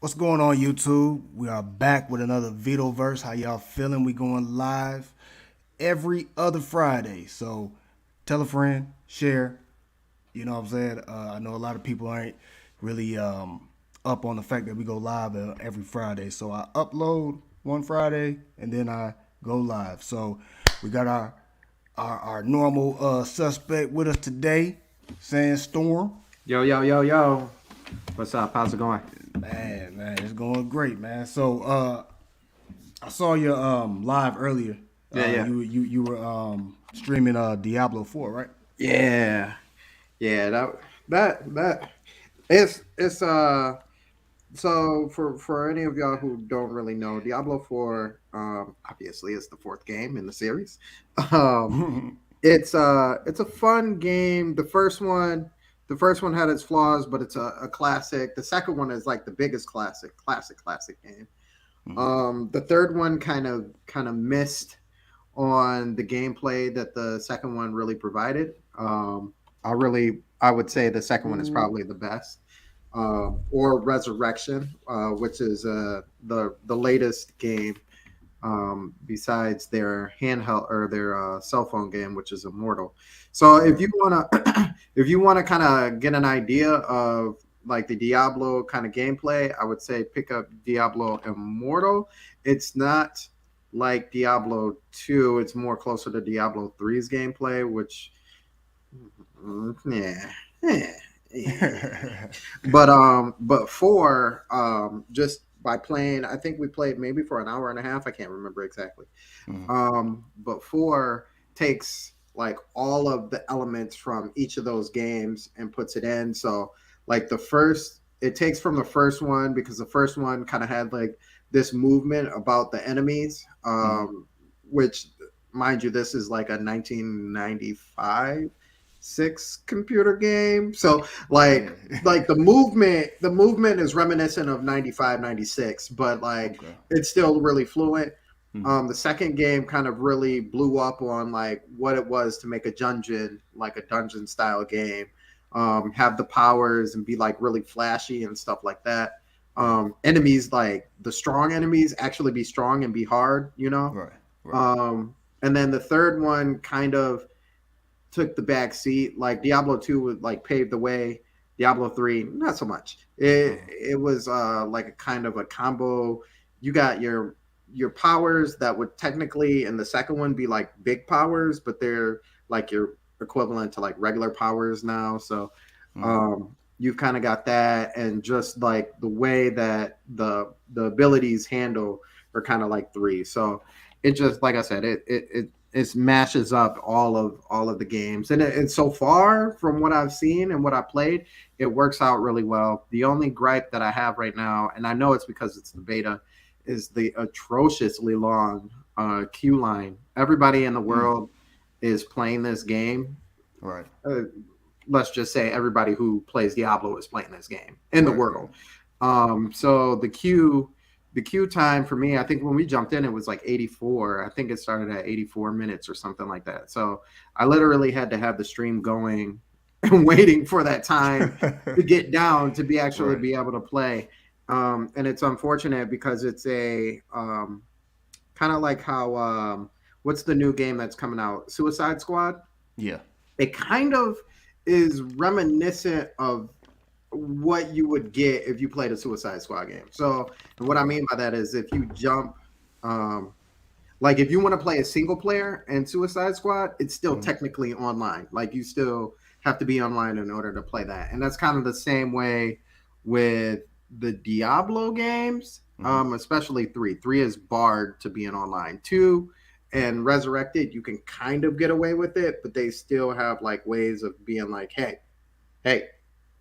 What's going on, YouTube? We are back with another Vitoverse. How y'all feeling? We going live every other Friday. So tell a friend, share. You know what I'm saying? I know a lot of people aren't really up on the fact that we go live every Friday. So I upload one Friday and then I go live. So we got our normal suspect with us today, Sandstorm. Yo, yo, yo, yo. What's up? How's it going? Man, it's going great, man. So I saw your live earlier. Yeah, yeah. You were streaming Diablo 4, right? Yeah. Yeah, that it's so for any of y'all who don't really know, Diablo 4 obviously is the fourth game in the series. Um it's a fun game. The first one had its flaws, but it's a classic. The second one is like the biggest classic game. The third one kind of missed on the gameplay that the second one really provided. I would say the second one is probably the best. Or Resurrection, which is the latest game besides their handheld or their cell phone game, which is Immortal. So if Right. you wanna if you wanna kind of get an idea of like the Diablo kind of gameplay, I would say pick up Diablo Immortal. It's not like Diablo 2, it's more closer to Diablo three's gameplay, which yeah, yeah, yeah. But 4, just by playing, I think we played maybe for an hour and a half. I can't remember exactly. But 4 takes like all of the elements from each of those games and puts it in. So like it takes from the first one because the first one kind of had like this movement about the enemies, which mind you, this is like a 1995 six computer game. So Yeah. like the movement is reminiscent of 95, 96, but like Okay. it's still really fluent. The second game kind of really blew up on like what it was to make a dungeon, like a dungeon style game, have the powers and be like really flashy and stuff like that. Right. Enemies, like the strong enemies, actually be strong and be hard, you know. Right. Right. And then the third one kind of took the back seat. Like Diablo 2 would like pave the way. Diablo 3, not so much. It was like a kind of a combo. You got your powers that would technically in the second one be like big powers, but they're like your equivalent to like regular powers now. So you've kind of got that, and just like the way that the abilities handle are kind of like 3. So it just like I said, it smashes up all of the games, and so far from what I've seen and what I played, it works out really well. The only gripe that I have right now, and I know it's because it's the beta, is the atrociously long queue line. Everybody in the world is playing this game. Right. uh, let's just say everybody who plays Diablo is playing this game in the Right. Right. world. So the queue time for me, I think when we jumped in, it was like 84. I think it started at 84 minutes or something like that. So I literally had to have the stream going and waiting for that time to get down to be actually Right. be able to play. And it's unfortunate because it's a kind of like how what's the new game that's coming out? Suicide Squad. Yeah. It kind of is reminiscent of what you would get if you played a Suicide Squad game. So, and what I Okay. mean by that is if you jump, um, like if you want to play a single player in Suicide Squad, it's still technically online. Like you still have to be online in order to play that, and that's kind of the same way with the Diablo games, especially 3. 3 is barred to being online. 2 and Resurrected, you can kind of get away with it, but they still have like ways of being like, hey,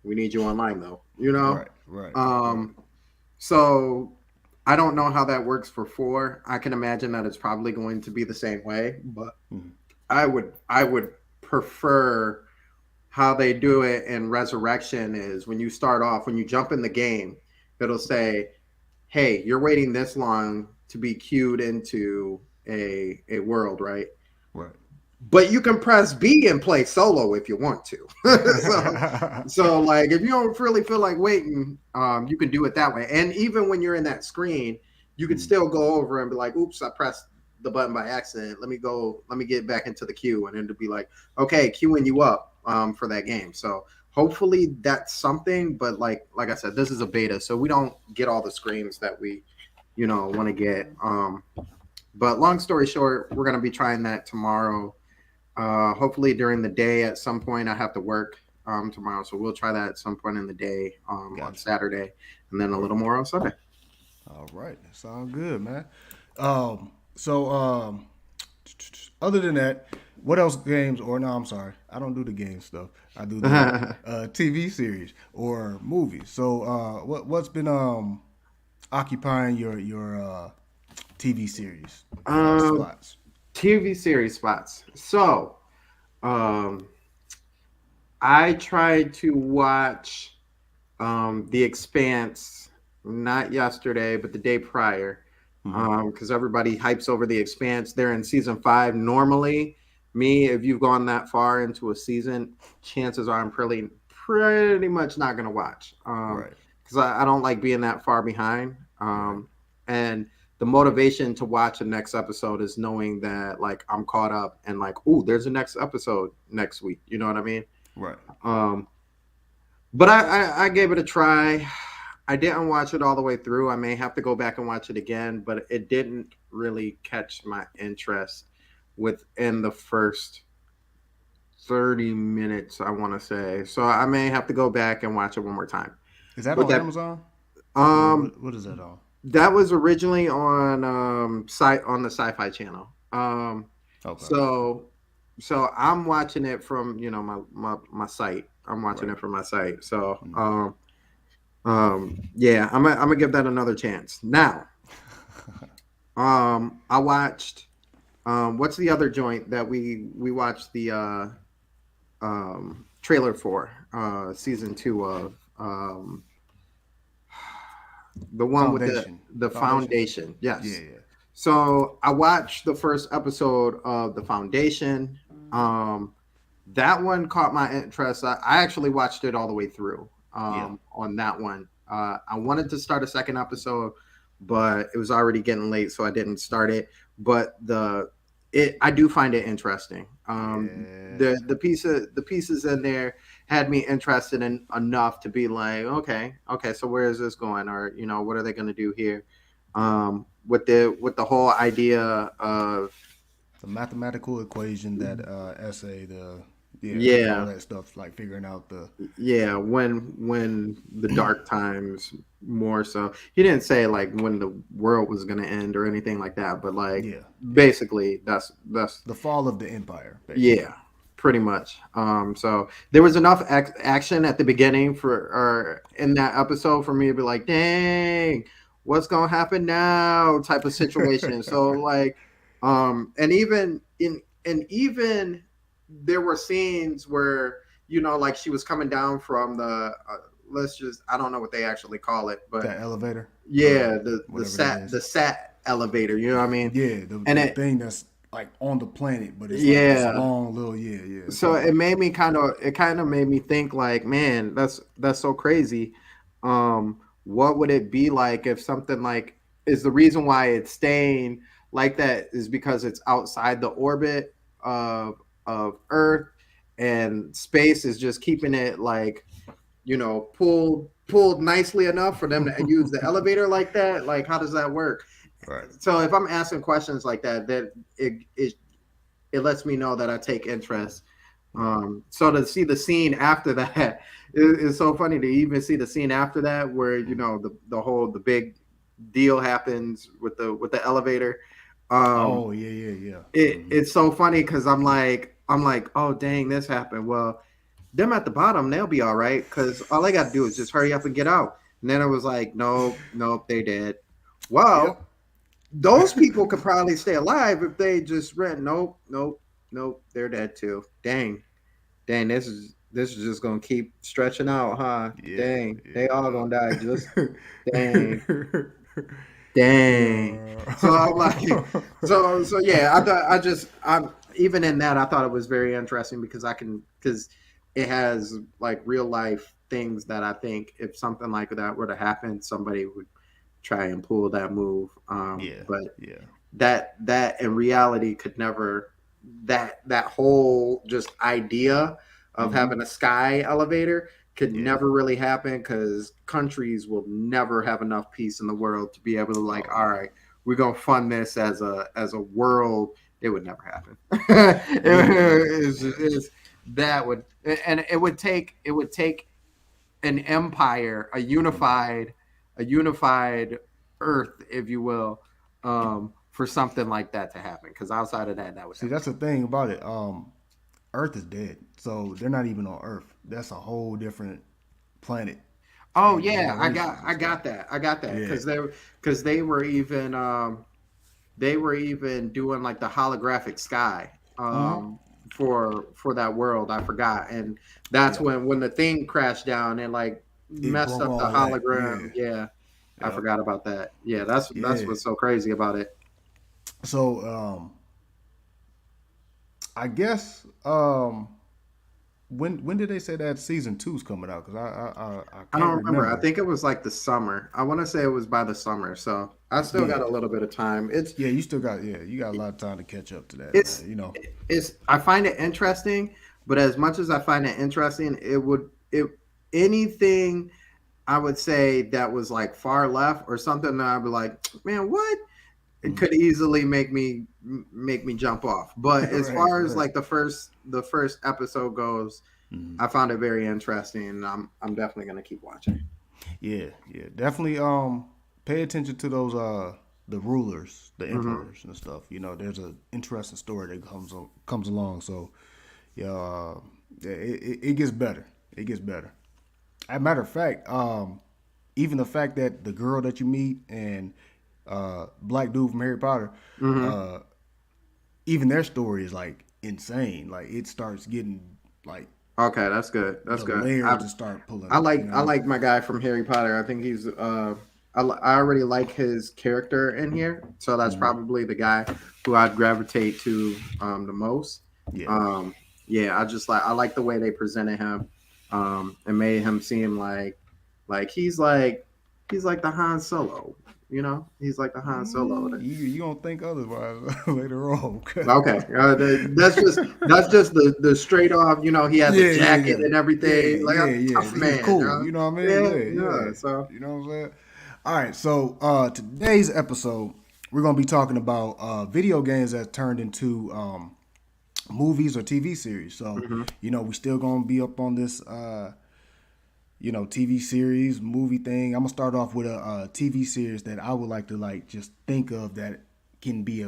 we need you online though, you know? Right. Right. Right. Um, so I don't know how that works for 4. I can imagine that it's probably going to be the same way, but I would prefer how they do it in Resurrection is when you start off, when you jump in the game, it'll say, hey, you're waiting this long to be queued into a world, right? Right. but you can press B and play solo if you want to. So like if you don't really feel like waiting, you can do it that way. And even when you're in that screen, you can still go over and be like, oops, I pressed the button by accident. Let me get back into the queue, and then to be like, okay, queuing you up for that game. So hopefully that's something. But like I said, this is a beta, so we don't get all the screens that we want to get. But long story short, we're gonna be trying that tomorrow. Hopefully during the day at some point. I have to work tomorrow, so we'll try that at some point in the day on Saturday, and then a little more on Sunday. All right, that sounds good, man. So other than that, what else games? Or no, I'm sorry, I don't do the game stuff. I do the TV series or movies. So what's been occupying your TV series um, spots? TV series spots. So um, I tried to watch The Expanse, not yesterday, but the day prior, because everybody hypes over The Expanse. They're in season 5. Normally, if you've gone that far into a season, chances are I'm pretty much not going to watch, Right, because I don't like being that far behind. right, And the motivation to watch the next episode is knowing that like I'm caught up and like, oh, there's a next episode next week. You know what I mean? right. Um, but I gave it a try. I didn't watch it all the way through. I may have to go back and watch it again, but it didn't really catch my interest within the first 30 minutes, I want to say. So I may have to go back and watch it one more time. Is that But on that Amazon or um what is that on? that was originally on on the Sci-Fi Channel. Okay, So I'm watching it from my site. I'm watching right. it from my site. So yeah, I'm gonna give that another chance. Now, I watched what's the other joint that we watched the trailer for season 2 of the one with Foundation, the Foundation. foundation. Yeah, Yes. yeah. So I watched the first episode of the foundation. Um, that one caught my interest. I actually watched it all the way through Yeah. on that one. I wanted to start a second episode, but it was already getting late, so I didn't start it. But I do find it interesting. Yeah. The pieces in there had me interested in enough to be like, okay, so where is this going, or what are they going to do here? With the whole idea of The mathematical equation that essay, the yeah, all yeah, that stuff, like figuring out the yeah, when the dark times, more so. He didn't say like when the world was going to end or anything like that, but like yeah, yeah, basically that's the fall of the empire, basically. yeah, pretty much. So there was enough action at the beginning or in that episode for me to be like, dang, what's gonna happen now? Type of situation. So like, and even there were scenes where like she was coming down from the let's just I don't know what they actually call it, but That elevator, yeah, the whatever that the is. sat elevator. You know what I mean? Yeah, And the it thing that's like on the planet, but it's like this yeah. long little yeah So tunnel. it kind of made me think like, man, that's so crazy. What would it be like if something like is the reason why it's staying like that is because it's outside the orbit of Earth, and space is just keeping it like pulled nicely enough for them to use the elevator like that. Like, how does that work? Right. So if I'm asking questions like that, that it lets me know that I take interest. Right. So to see the scene after that is so funny to even see the scene after that where the big deal happens with the elevator. Um, Oh yeah, yeah, yeah. it's so funny because I'm like, oh dang, this happened. Well, them at the bottom, they'll be all right because all they got to do is just hurry up and get out. And then it was like, nope, they dead. Yep. Well, those people could probably stay alive if they just ran. Nope, they're dead too. Dang, this is just gonna keep stretching out, huh? Yeah, Dang, they all gonna die. Just yeah. dang, dang. So I'm like, Yeah. so yeah. I thought I just even in that, I thought it was very interesting because it has like real life things that I think if something like that were to happen, somebody would try and pull that move. Yeah, But yeah, that in reality could never, that whole just idea of hmm having a sky elevator could yeah. never really happen because countries will never have enough peace in the world to be able to like, Oh all yeah, right, we're gonna fund this as a world. It would never happen. yeah, yeah, yeah. That would, and it would take an empire, a unified Earth, if you will, for something like that to happen. Because outside of that, that would See, never that's the happen. thing about it. Earth is dead, so they're not even on Earth. That's a whole different planet Oh and yeah, I got generations and I stuff. got that. I got that Yeah. because they were even doing like the holographic sky hmm for that world. I forgot, and that's Yeah. when the thing crashed down and like It messed broke up the all that. hologram. Yeah. Yeah, I Yep. forgot about that. Yeah, that's Yeah. what's so crazy about it. So I guess when did they say that season two's coming out? Because I I can't don't remember. I remember. think it was like the summer. I want to say it was by the summer, so I still got Yeah. a little bit of time. It's Yeah. You still got you got a lot of time to catch up to that, man. it's You know. it's I find it interesting, but as much as I find it interesting, it anything I would say that was like far left or something that I'd be like, man, what? It Mhm. could easily make me jump off. But as right. far as Right. like the first episode goes, Mhm. I found it very interesting, and I'm definitely gonna keep watching. Yeah. Yeah. Definitely. Pay attention to those the rulers, the Hmm. emperors and stuff. You know, there's a interesting story that comes along. So yeah, yeah, it gets better. It gets better. As a matter of fact, even the fact that the girl that you meet and black dude from Harry Potter, Hmm. uh, even their story is like insane. Like it starts getting like Okay, that's good. That's the good. layers I to start I pulling. You like I know. like my guy from Harry Potter. I think he's I already like his character in here, so that's Mhm. probably the guy who I'd gravitate to the most. Yeah. Um, yeah, I like the way they presented him, and made him seem like he's like the Han Solo. He's like the Han Solo. You don't think otherwise later on. Okay, that's just the straight off. He has a Yeah, yeah, jacket yeah, and yeah, everything. Like yeah, a yeah. tough He's man. cool. You know what I mean? Yeah, Yeah, yeah. yeah. So You know what I'm saying? All right. So today's episode, we're gonna be talking about video games that turned into movies or TV series. So mhm. we still gonna be up on this TV series movie thing. I'm gonna start off with a TV series that I would like to like just think of that can be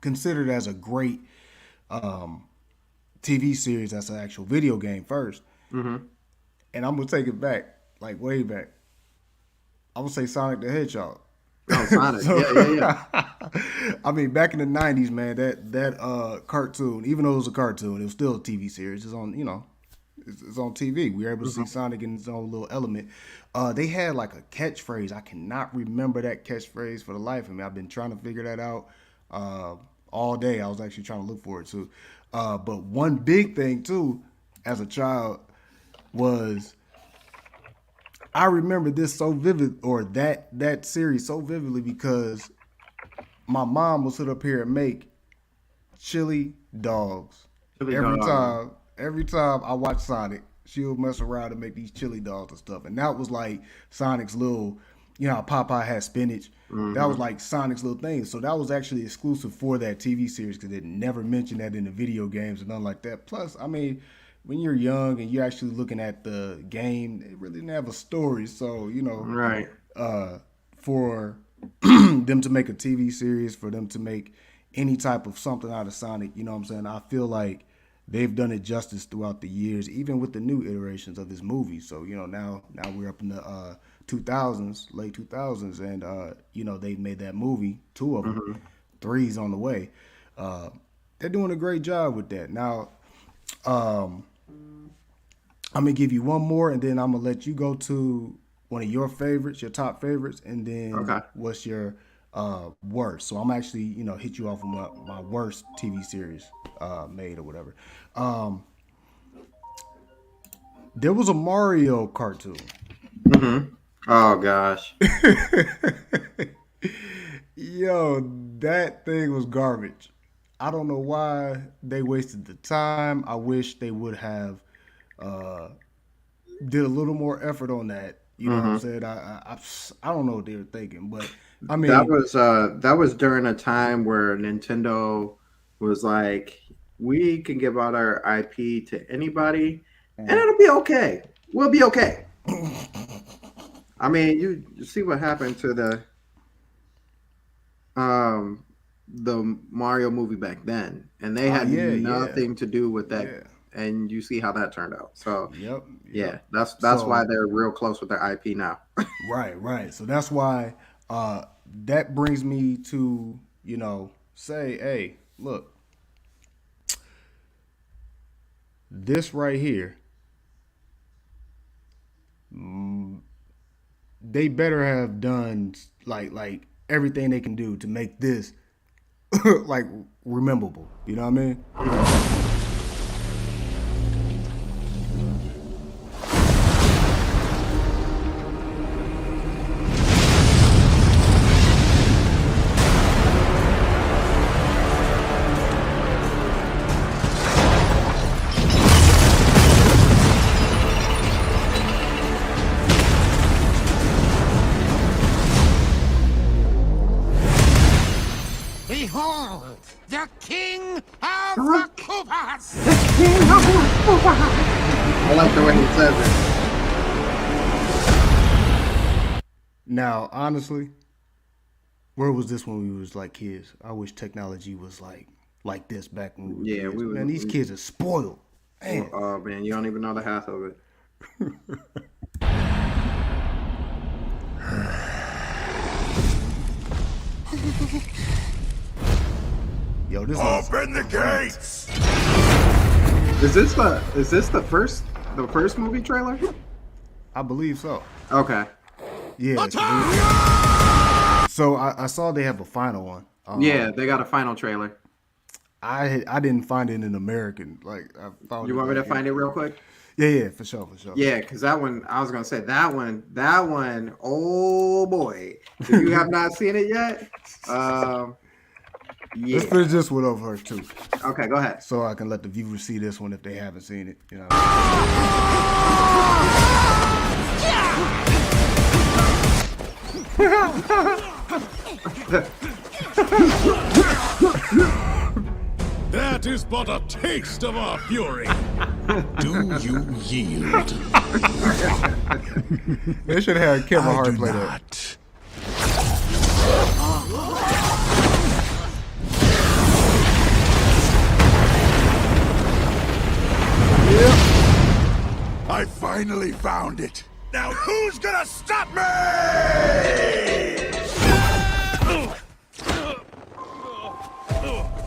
considered as a great TV series that's an actual video game first. Mhm. And I'm gonna take it back, like way back. I'm gonna say Sonic the Hedgehog. Oh, Sonic. so, Yeah, yeah, yeah. I mean, back in the '90s, man, that cartoon, even though it was a cartoon, it was still a TV series. It's on, it's on TV. We were able to see Mhm. Sonic in his own little element. They had like a catchphrase. I cannot remember that catchphrase for the life of me. I've been trying to figure that out uh, all day. I was actually trying to look for it too. But one big thing too, as a child, was I remember this so vivid, or that series so vividly, because my mom will sit up here and make chili dogs Chili every dog. time. Every time I watch Sonic, she'll mess around and make these chili dogs and stuff. And that was like Sonic's little, how Popeye had spinach. That was Mhm. like Sonic's little thing. So that was actually exclusive for that TV series because they never mentioned that in the video games and nothing like that. Plus, I mean, when you're young and you're actually looking at the game, it really didn't have a story. So, Right. for them to make a TV series, for them to make any type of something out of Sonic, you know what I'm saying? I feel like they've done it justice throughout the years, even with the new iterations of this movie. So, now we're up in the 2000s, late 2000s, and they made that movie, two of them, Mhm. three's on the way. Uh, they're doing a great job with that. Now, um, I'm gonna give you one more, and then I'm gonna let you go to one of your favorites, your top favorites, and then Okay. what's your worst. So I'm actually, hit you off with my worst TV series made or whatever. Um, there was a Mario cartoon. Mm-hmm. Oh gosh. Yo, that thing was garbage. I don't know why they wasted the time. I wish they would have uh, did a little more effort on that. You know what I'm Mm-hmm. saying? I don't know what they were thinking, but I That mean, was during a time where Nintendo was like, we can give out our IP to anybody, and it'll be okay. We'll be okay. I mean, you see what happened to um the Mario movie back then, and they had yeah, yeah, nothing to do with that. yeah, And you see how that turned out. So yep, yep. yeah, that's why So they're real close with their IP now. right, right. So that's why that brings me to say, hey, look, this right here, they better have done like everything they can do to make this like rememberable. You know what I mean? Behold, the king of Huh? the Koopas! I like the way he says it. Now, honestly, where was this when we was like kids? I wish technology was like this back when we were Yeah, kids. we Man, these was. kids are spoiled. Well, Man. oh man, you don't even know the half of it. Yo, this is Open the gates! Is this the first movie trailer? I believe so. Okay. Yeah. So I saw they have a final one. Yeah, they got a final trailer. I didn't find it in American. Like I found You it want me to like find it real quick? yeah, for sure, for sure. Yeah, because that one, I was gonna say that one. Oh boy, if you have not seen it yet, Let's yeah. finish this one over too, Okay, go ahead. so I can let the viewers see this one if they haven't seen it. You know. What I That is but a taste of our fury. Do you yield? mean? They should have had Kevin I Hart do play that. not. I finally found it. Now who's gonna stop me?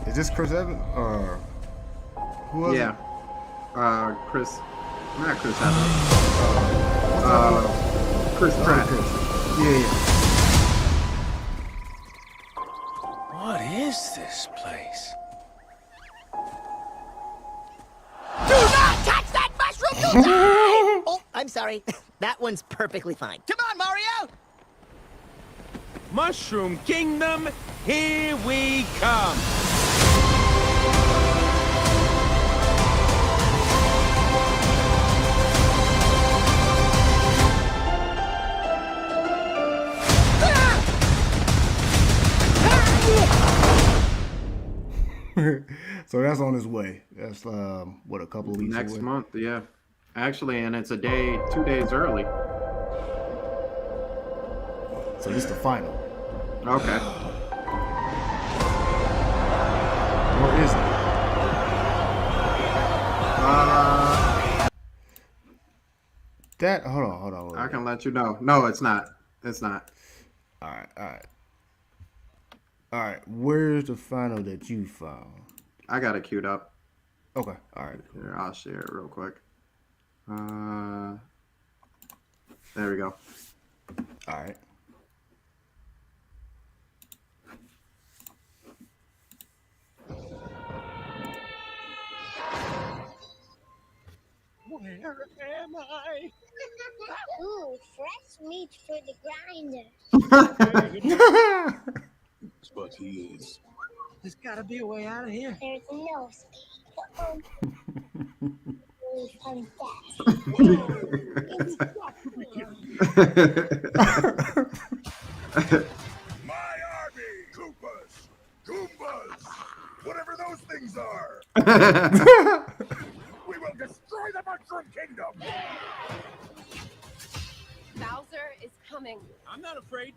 Is this Chris Evans or who was Yeah, it? Chris, not Chris Evans. Chris Pratt. Chris. Yeah, yeah. What is this place? Do not touch that mushroom! You'll die! Oh, I'm sorry. That one's perfectly fine. Come on, Mario! Mushroom Kingdom, here we come! So that's on his way. That's what, a couple of weeks Next away. month, yeah. Actually, and it's 2 days early. So this the final, Okay. or is it? That hold on. I can let you know. No, it's not. It's not. All right, all right, all right. Where's the final that you found? I got it queued up. Okay, all right. Here, I'll share it real quick. There we go. All right. Where am I? Ooh, fresh meat for the grinder. But he is. There's gotta be a way out of here. There's no escape. Really fun My army, Koopas, Goombas, whatever those things are. We will destroy the Mushroom Kingdom. Bowser is coming. I'm not afraid.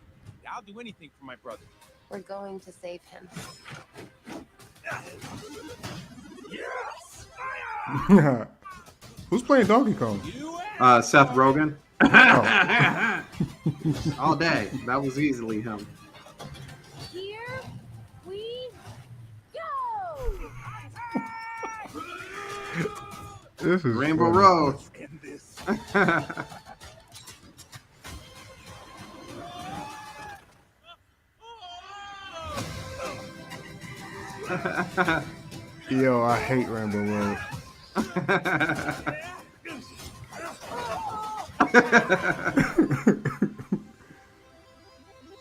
I'll do anything for my brother. We're going to save him. Yes! Who's playing Donkey Kong? You Seth Rogen. Oh. All day. That was easily him. Here we go. This is Rainbow funny. Road. In this. Yo, I hate Rainbow Road.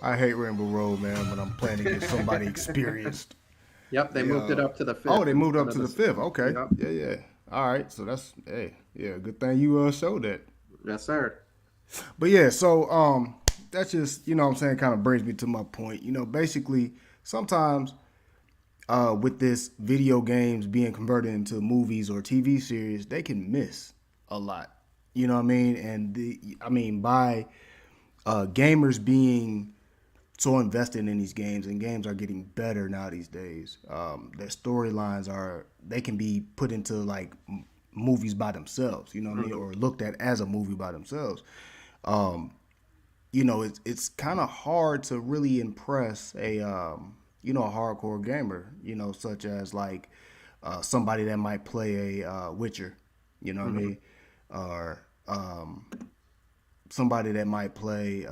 I hate Rainbow Road, man, when I'm playing against somebody experienced. Yep, they moved it up to the fifth. Oh, they moved up to instead the of fifth. Okay. Yep. Yeah, yeah. All right. So that's yeah, good thing you showed that. Yes, sir. But yeah, so that's just, you know what I'm saying, kind of brings me to my point. You know, basically sometimes with this video games being converted into movies or TV series, they can miss a lot. You know what I mean? And by gamers being so invested in these games, and games are getting better now these days. Their storylines they can be put into like movies by themselves, you know what I mean, or looked at as a movie by themselves. You know, it's kind of hard to really impress a a hardcore gamer, you know, such as like somebody that might play a Witcher, you know what I mean, or somebody that might play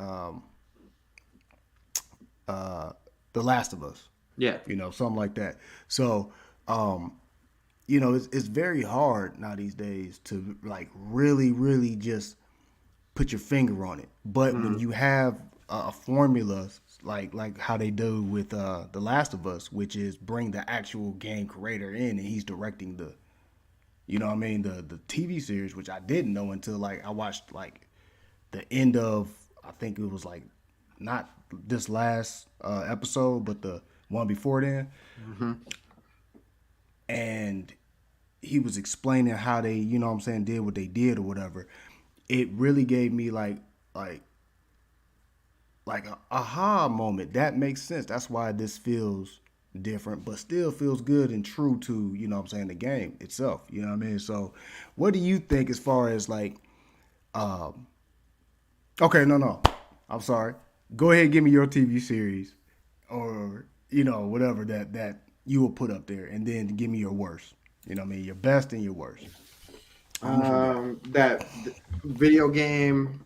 The Last of Us, Yeah. you know, something like that. So, you know, it's very hard now these days to like really just put your finger on it. But when you have a formula like how they do with The Last of Us, which is bring the actual game creator in and he's directing the, you know what I mean, the TV series, which I didn't know until like I watched like the end of, I think it was like not this last episode, but the one before then. And he was explaining how they, you know what I'm saying, did what they did or whatever. It really gave me like a aha moment. That makes sense. That's why this feels different, but still feels good and true to, you know what I'm saying, the game itself. You know what I mean? So what do you think as far as like, okay, no. I'm sorry. Go ahead and give me your TV series or, you know, whatever that you will put up there, and then give me your worst. You know what I mean? Your best and your worst. That video game.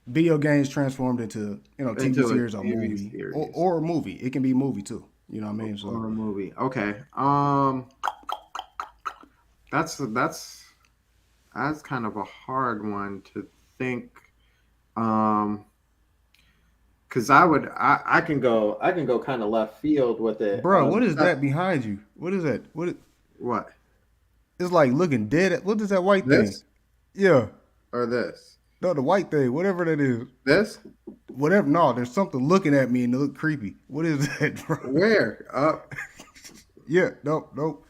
Video games transformed into, you know, TV Into a series or TV movie. series. Or a movie. It can be a movie too. You know what I mean? Or a So movie. Okay. That's kind of a hard one to think. Cause I can go kind of left field with it. bro, what is that behind you? What is that? What? It's like looking dead. What is that white This thing? Yeah. or this? No, the white thing, whatever that is. This? Whatever. No, there's something looking at me and it look creepy. What is that, bro? Where? Up? Yeah, nope.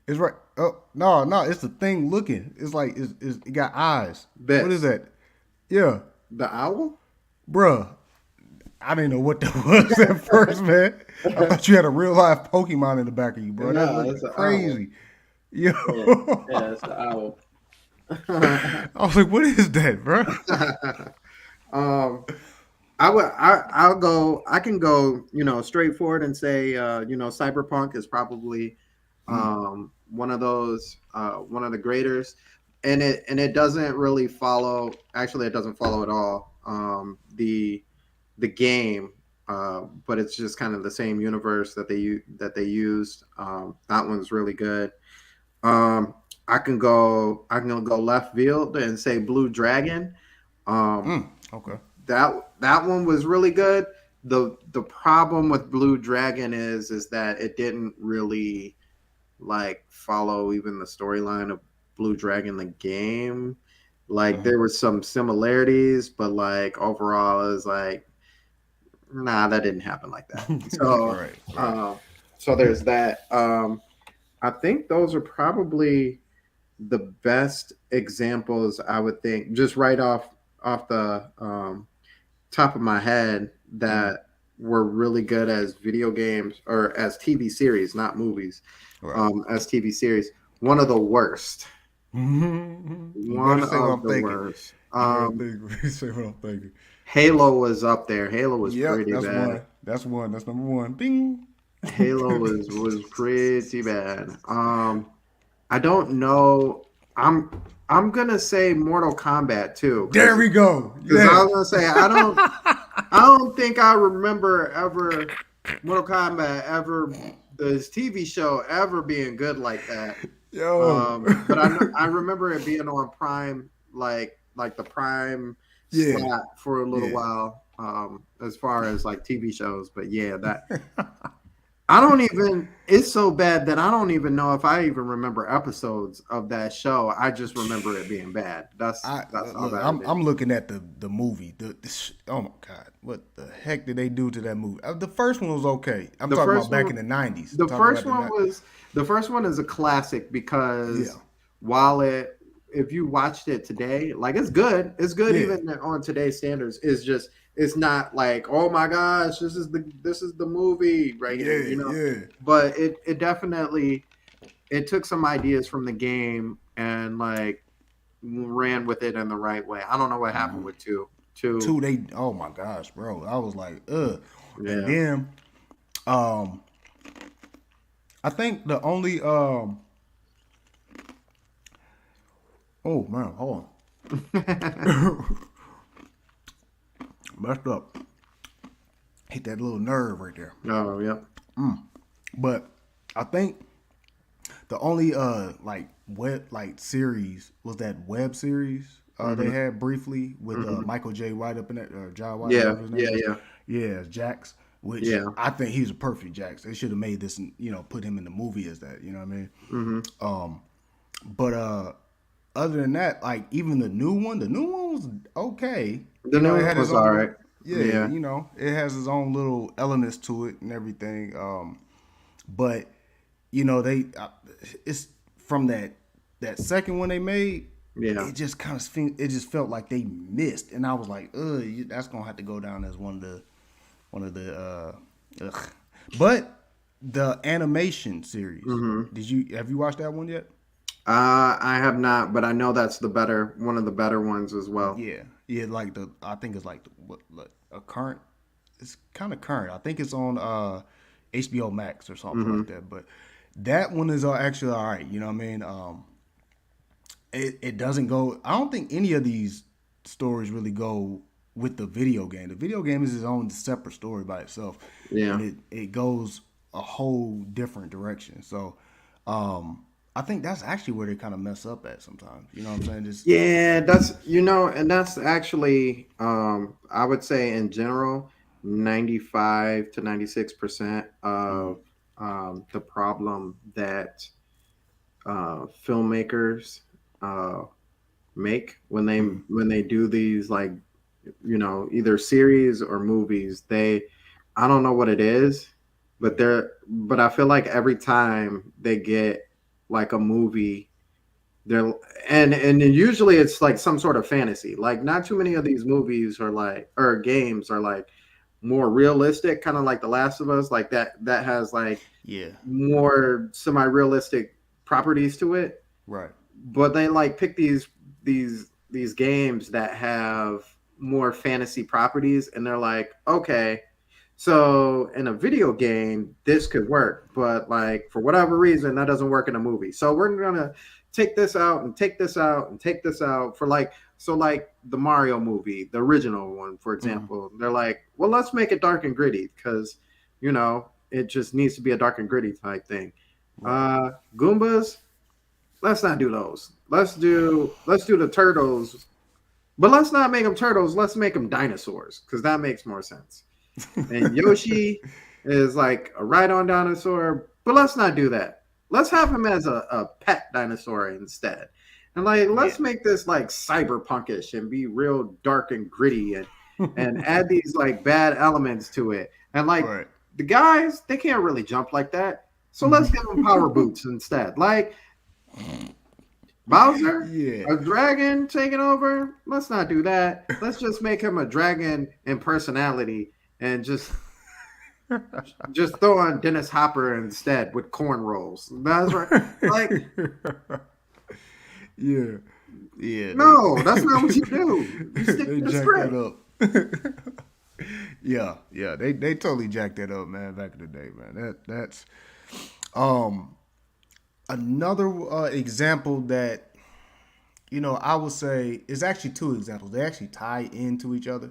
It's right. Oh, no, it's the thing looking. It's like it got eyes. This. What is that? Yeah, The owl? bruh. I didn't know what that was at first, man. I thought you had a real life Pokemon in the back of you, bro. No, That it's looked an crazy. Yo, Yeah, it's the owl. I was like, what is that, bro? I can go, you know, straightforward and say, you know, Cyberpunk is probably one of those, one of the graders, and it doesn't really follow. Actually, it doesn't follow at all the game, but it's just kind of the same universe that they used. That one's really good. I can go left field and say Blue Dragon. Okay. That one was really good. The problem with Blue Dragon is that it didn't really like follow even the storyline of Blue Dragon the game. Like there were some similarities, but like overall, it's like nah, that didn't happen like that. So, Right. so there's that. I think those are probably the best examples I would think, just right off the top of my head, that were really good as video games or as TV series, not movies. Right. As TV series, one of the worst. You One better say what of I'm the thinking. worst. You better say what I'm thinking. Halo was up there. Halo was Yep, pretty that's bad. one. That's one. That's number one. Bing. Halo was pretty bad. I don't know. I'm gonna say Mortal Kombat too. There we go. Because I Yeah. was gonna say I don't think I remember ever Mortal Kombat ever this TV show ever being good like that. Yo. But I remember it being on Prime, like the Prime Yeah. slot for a little Yeah. while. As far as like TV shows, but yeah, that I don't even. It's so bad that I don't even know if I even remember episodes of that show. I just remember it being bad. That's all Look, that. I'm looking at the movie. Oh my god, what the heck did they do to that movie? The first one was okay. I'm The talking first about back one- in the '90s. The Talking first about one was the first one is a classic because Yeah. while if you watched it today, like it's good. It's good Yeah. even on today's standards. It's not like, oh my gosh, this is the movie right here, you know. Yeah. But it definitely it took some ideas from the game and like ran with it in the right way. I don't know what happened with two. Two, they. Oh my gosh, bro. I was like, ugh. Yeah. And then, I think the only oh man, hold on. Messed up. Hit that little nerve right there. Oh yeah. But I think the only series was that web series they had briefly with Michael J. White up in that John White. Yeah, whatever his name is. yeah. Yeah, Jax. Which Yeah. I think he's a perfect Jax. They should have made this, put him in the movie as that. You know what I mean? But other than that, like even the new one was okay. The new it one had was its own all little- right. Yeah, Yeah. it has its own little elements to it and everything. But it's from that second one they made. Yeah. It just felt like they missed, and I was like, that's gonna have to go down as one of the. But the animation series, have you watched that one yet? I have not, but I know that's one of the better ones as well. Yeah, I think it's like a current. It's kind of current. I think it's on HBO Max or something like that. But that one is actually all right. You know what I mean? It doesn't go. I don't think any of these stories really go with the video game. The video game is its own separate story by itself. Yeah. And it goes a whole different direction. So, I think that's actually where they kind of mess up at sometimes. You know what I'm saying? Just Yeah, and that's actually, I would say in general, 95 to 96% of the problem that filmmakers make when they do these like, either series or movies. I don't know what it is, but I feel like every time they get like a movie, and usually it's like some sort of fantasy. Like not too many of these movies or games are like more realistic, kind of like The Last of Us, like that has like yeah, more semi-realistic properties to it. right. But they like pick these games that have more fantasy properties, and they're like, okay, so in a video game this could work, but like for whatever reason that doesn't work in a movie, so we're gonna take this out and take this out and take this out for like the Mario movie, the original one, for example. They're like, well, let's make it dark and gritty because it just needs to be a dark and gritty type thing. Goombas, let's not do those. Let's do the turtles, but let's not make them turtles. Let's make them dinosaurs because that makes more sense. And Yoshi is like a ride-on dinosaur, but let's not do that. Let's have him as a pet dinosaur instead. And like, let's make this like cyberpunkish and be real dark and gritty and add these like bad elements to it. And like Right. the guys, they can't really jump like that. So let's give them power boots instead. Like Bowser, Yeah. a dragon taking over. Let's not do that. Let's just make him a dragon in personality and just throw on Dennis Hopper instead with cornrows. That's right. Like, Yeah. Yeah. no, that's not what you do. You stick They to the jacked script. that up. Yeah. They totally jacked that up, man, back in the day, man. That's another example that, you know, I would say is actually two examples. They actually tie into each other.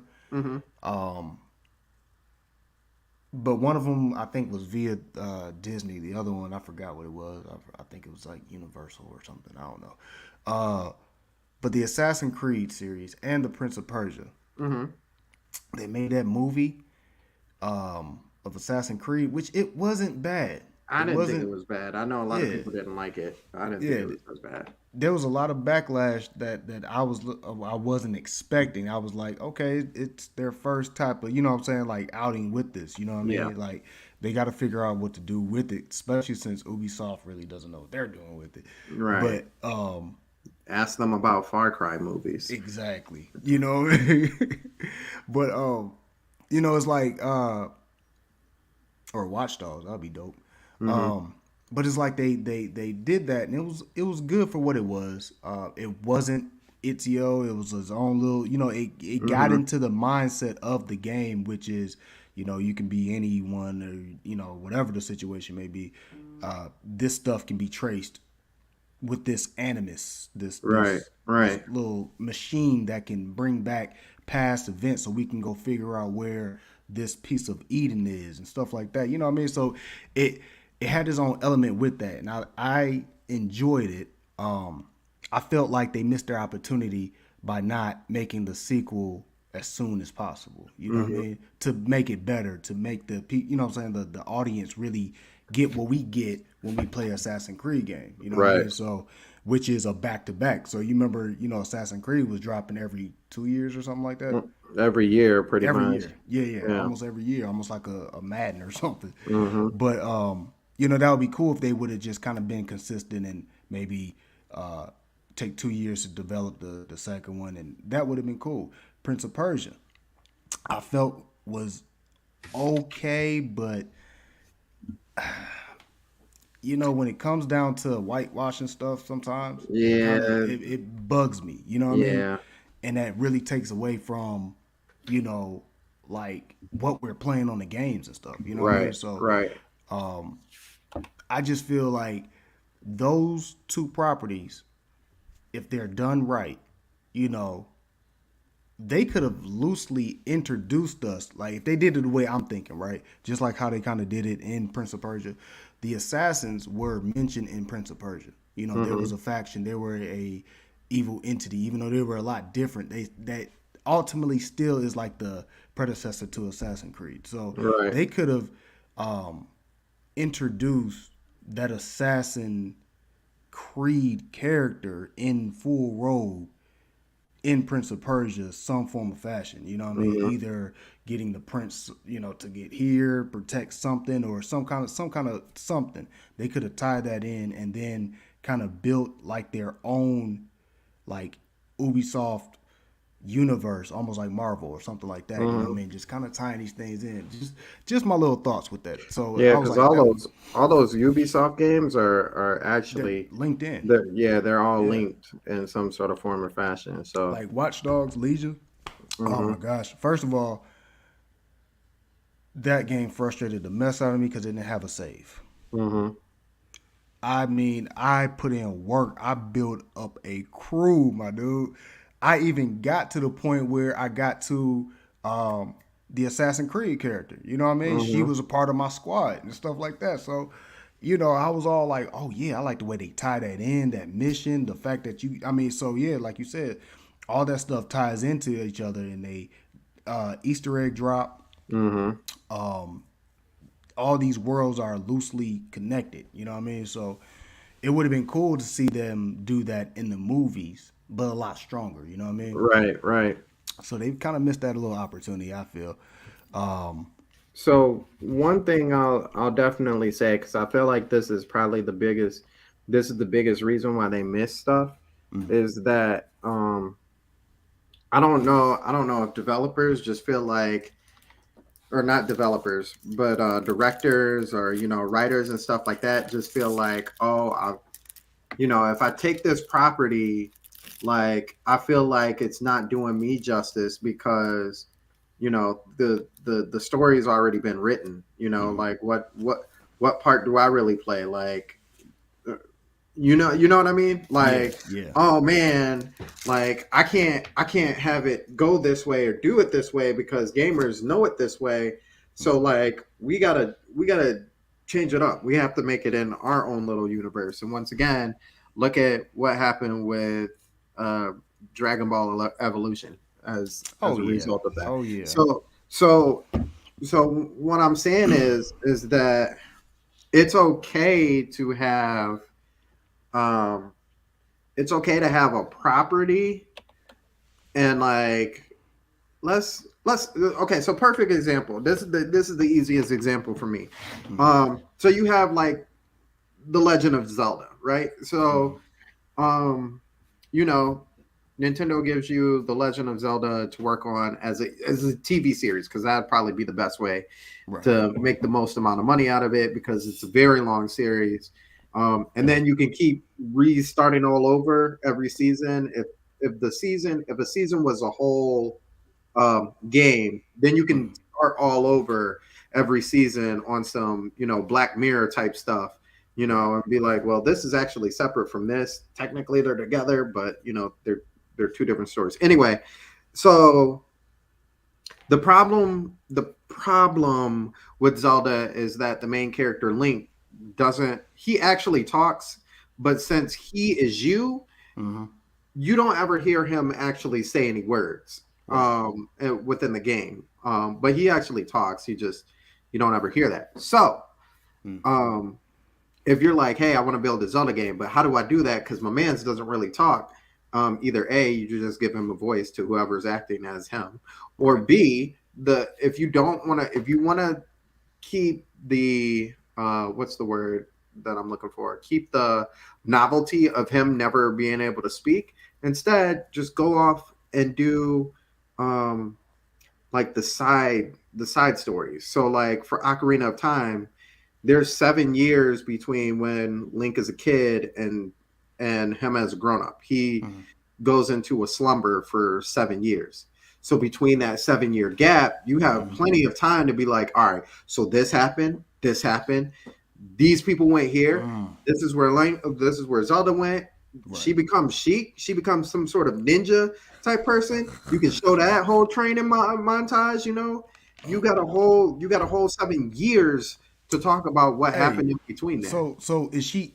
But one of them I think was via Disney. The other one I forgot what it was. I think it was like Universal or something. I don't know. But the Assassin's Creed series and the Prince of Persia, they made that movie of Assassin's Creed, which it wasn't bad. I didn't think wasn't- it was bad. I know a lot of Yeah. people didn't like it. I didn't Yeah. think it was bad. There was a lot of backlash that I wasn't expecting. I was like, okay, it's their first type of, you know what I'm saying, like outing with this. You know what I mean? Yeah. Like they got to figure out what to do with it, especially since Ubisoft really doesn't know what they're doing with it. Right. But Ask them about Far Cry movies. exactly, you know. But you know, it's like or Watch Dogs, that'd be dope. But it's like they did that, and it was good for what it was. It wasn't Ezio. It was his own little, you know. It got into the mindset of the game, which is, you know, you can be anyone, or you know, whatever the situation may be. This stuff can be traced with this animus, this little machine that can bring back past events, so we can go figure out where this piece of Eden is and stuff like that. You know what I mean? So it had its own element with that, and I enjoyed it. I felt like they missed their opportunity by not making the sequel as soon as possible. You know what I mean? To make it better, to make you know what I'm saying, the audience really get what we get when we play Assassin's Creed game. You know what I mean? So, which is a back-to-back. So you remember, you know, Assassin's Creed was dropping every 2 years or something like that. Every year, pretty Every much. year. Yeah, almost every year, almost like a Madden or something. But you know, that would be cool if they would have just kind of been consistent and maybe take 2 years to develop the second one, and that would have been cool. Prince of Persia, I felt was okay, but you know, when it comes down to whitewashing stuff, sometimes it bugs me. You know what I mean? And that really takes away from, you know, like what we're playing on the games and stuff. You know what I mean? So I just feel like those two properties, if they're done right, you know, they could have loosely introduced us. Like if they did it the way I'm thinking, right? Just like how they kind of did it in Prince of Persia. The assassins were mentioned in Prince of Persia. You know, there was a faction, there were a evil entity, even though they were a lot different. That ultimately still is like the predecessor to Assassin's Creed. So they could have introduced that Assassin Creed character in full robe in Prince of Persia, some form of fashion. You know what I mean? Either getting the prince, you know, to get here, protect something, or some kind of something. They could have tied that in and then kind of built like their own like Ubisoft universe, almost like Marvel or something like that. You know what I mean? Just kind of tying these things in. Just my little thoughts with that. So Yeah, I was because like, all those Ubisoft games are actually linked in. they're all linked in some sort of form or fashion. So Like Watch Dogs Legion. Oh my gosh! First of all, that game frustrated the mess out of me because it didn't have a save. I mean, I put in work. I built up a crew, my dude. I even got to the point where I got to the Assassin's Creed character. You know what I mean? She was a part of my squad and stuff like that. So, you know, I was all like, oh yeah, I like the way they tie that in, that mission, the fact that I mean, so yeah, like you said, all that stuff ties into each other, and they Easter egg drop. All these worlds are loosely connected. You know what I mean? So it would have been cool to see them do that in the movies, but a lot stronger. You know what I mean? Right, right. So they kind of missed that little opportunity, I feel. So one thing I'll definitely say, because I feel like this is probably the biggest reason why they miss stuff, is that I don't know if developers just feel like, or not developers, but directors or writers and stuff like that just feel like, if I take this property, like I feel like it's not doing me justice because the story's already been written. Like what part do I really play? Like you know what I mean? Like Yeah. oh man, like I can't have it go this way or do it this way because gamers know it this way. So like we gotta change it up. We have to make it in our own little universe. And once again, look at what happened with Dragon Ball Evolution as a result of that. Oh yeah. So what I'm saying is that it's okay to have a property and like let's okay, so perfect example. This is the easiest example for me. So you have like The Legend of Zelda, right? So Nintendo gives you The Legend of Zelda to work on as a TV series, because that'd probably be the best way to make the most amount of money out of it, because it's a very long series. And then you can keep restarting all over every season. If a season was a whole game, then you can start all over every season on some Black Mirror type stuff. And be like, well, this is actually separate from this. Technically, they're together, but they're two different stories. Anyway, so the problem with Zelda is that the main character Link he actually talks, but since he is you don't ever hear him actually say any words within the game. But he actually talks. You don't ever hear that. So if you're like, hey, I want to build a Zelda game, but how do I do that? Because my man's doesn't really talk. Either A, you just give him a voice to whoever's acting as him, or B, if you want to keep the what's the word that I'm looking for? Keep the novelty of him never being able to speak. Instead, just go off and do like the side stories. So like for Ocarina of Time, there's 7 years between when Link is a kid and him as a grown-up. He goes into a slumber for 7 years. So between that 7-year gap, you have plenty of time to be like, all right, so this happened, these people went here, this is where Zelda went. She becomes Sheik, she becomes some sort of ninja type person. You can show that whole training montage. You got a whole 7 years to talk about what happened in between that. So is she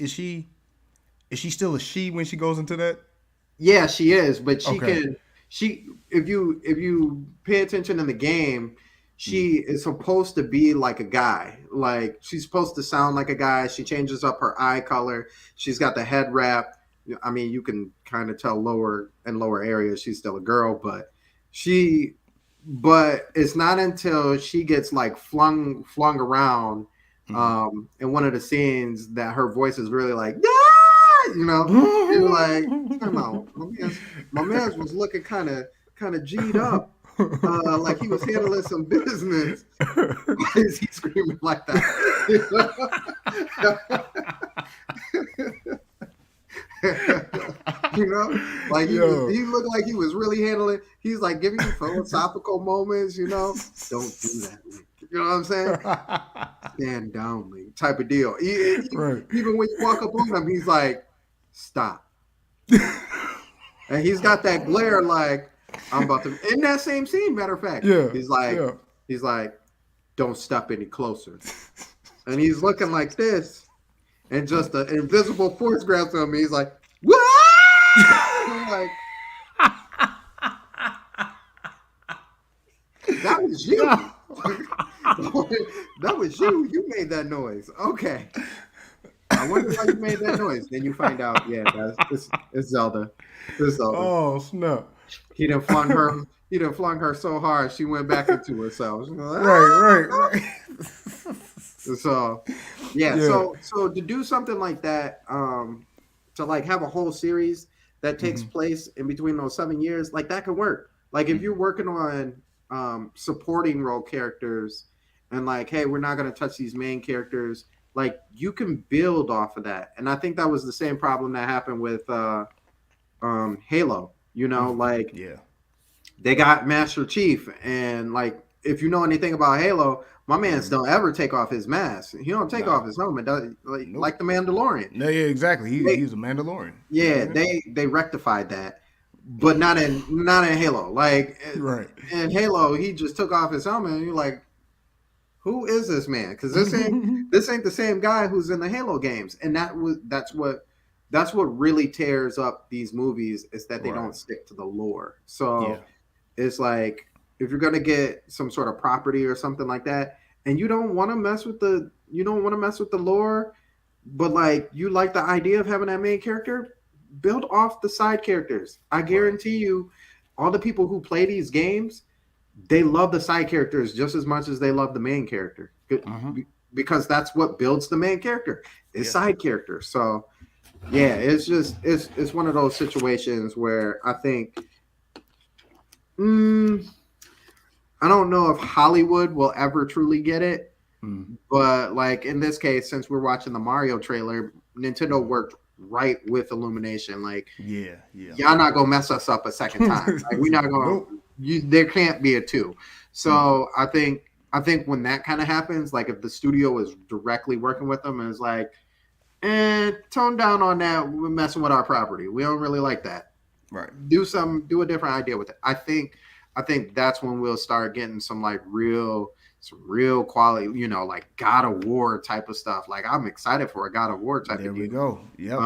still a she when she goes into that? Yeah, she is, but if you pay attention in the game, she is supposed to be like a guy. Like she's supposed to sound like a guy. She changes up her eye color. She's got the head wrap. I mean, you can kind of tell lower areas she's still a girl, but it's not until she gets like flung around in one of the scenes that her voice is really like, you're like, come on, my man was looking kind of G'd up, like he was handling some business. Why is he screaming like that? Like he looked like he was really handling. He's like giving you philosophical moments. Don't do that. You know what I'm saying? Stand down, Link, type of deal. Even when you walk up on him, he's like, stop. And he's got that glare like, I'm about to, in that same scene, matter of fact. Yeah. He's like, don't step any closer. And he's looking like this. and just the invisible force grabs him. He's like, "What?" I'm like, that was you. That was you. You made that noise. Okay. I wonder why you made that noise. Then you find out, yeah, it's Zelda. It's Zelda. Oh snap! He done flung her. He done flung her so hard she went back into herself. She was like, Right. So, yeah. Yeah. So to do something like that, to like have a whole series that takes place in between those 7 years, like that could work. Like if you're working on supporting role characters, and like, hey, we're not going to touch these main characters. Like you can build off of that, and I think that was the same problem that happened with Halo. You know, like Yeah. they got Master Chief, and like if you know anything about Halo, my man's don't ever take off his mask. He don't take off his helmet, like the Mandalorian. No, yeah, exactly. He's a Mandalorian. Yeah, they rectified that, but not in Halo. Like Right. in Halo, he just took off his helmet, and you're like, who is this man? Because this ain't the same guy who's in the Halo games, and that's what really tears up these movies is that they Right. don't stick to the lore. So Yeah. it's like if you're gonna get some sort of property or something like that, and you don't want to mess with the lore, but like you like the idea of having that main character, build off the side characters. I guarantee you, all the people who play these games, they love the side characters just as much as they love the main character, because that's what builds the main character is side characters. So yeah, it's just it's one of those situations where I think I don't know if Hollywood will ever truly get it, but like in this case, since we're watching the Mario trailer, Nintendo worked right with Illumination. Like, Yeah. y'all not gonna mess us up a second time. Like, we're not gonna. There can't be a 2. So I think when that kind of happens, like if the studio is directly working with them and is like, tone down on that, we're messing with our property. We don't really like that. Right. Do a different idea with it. I think that's when we'll start getting some real quality, like God of War type of stuff. Like I'm excited for a God of War type There of we deal. go. Yep.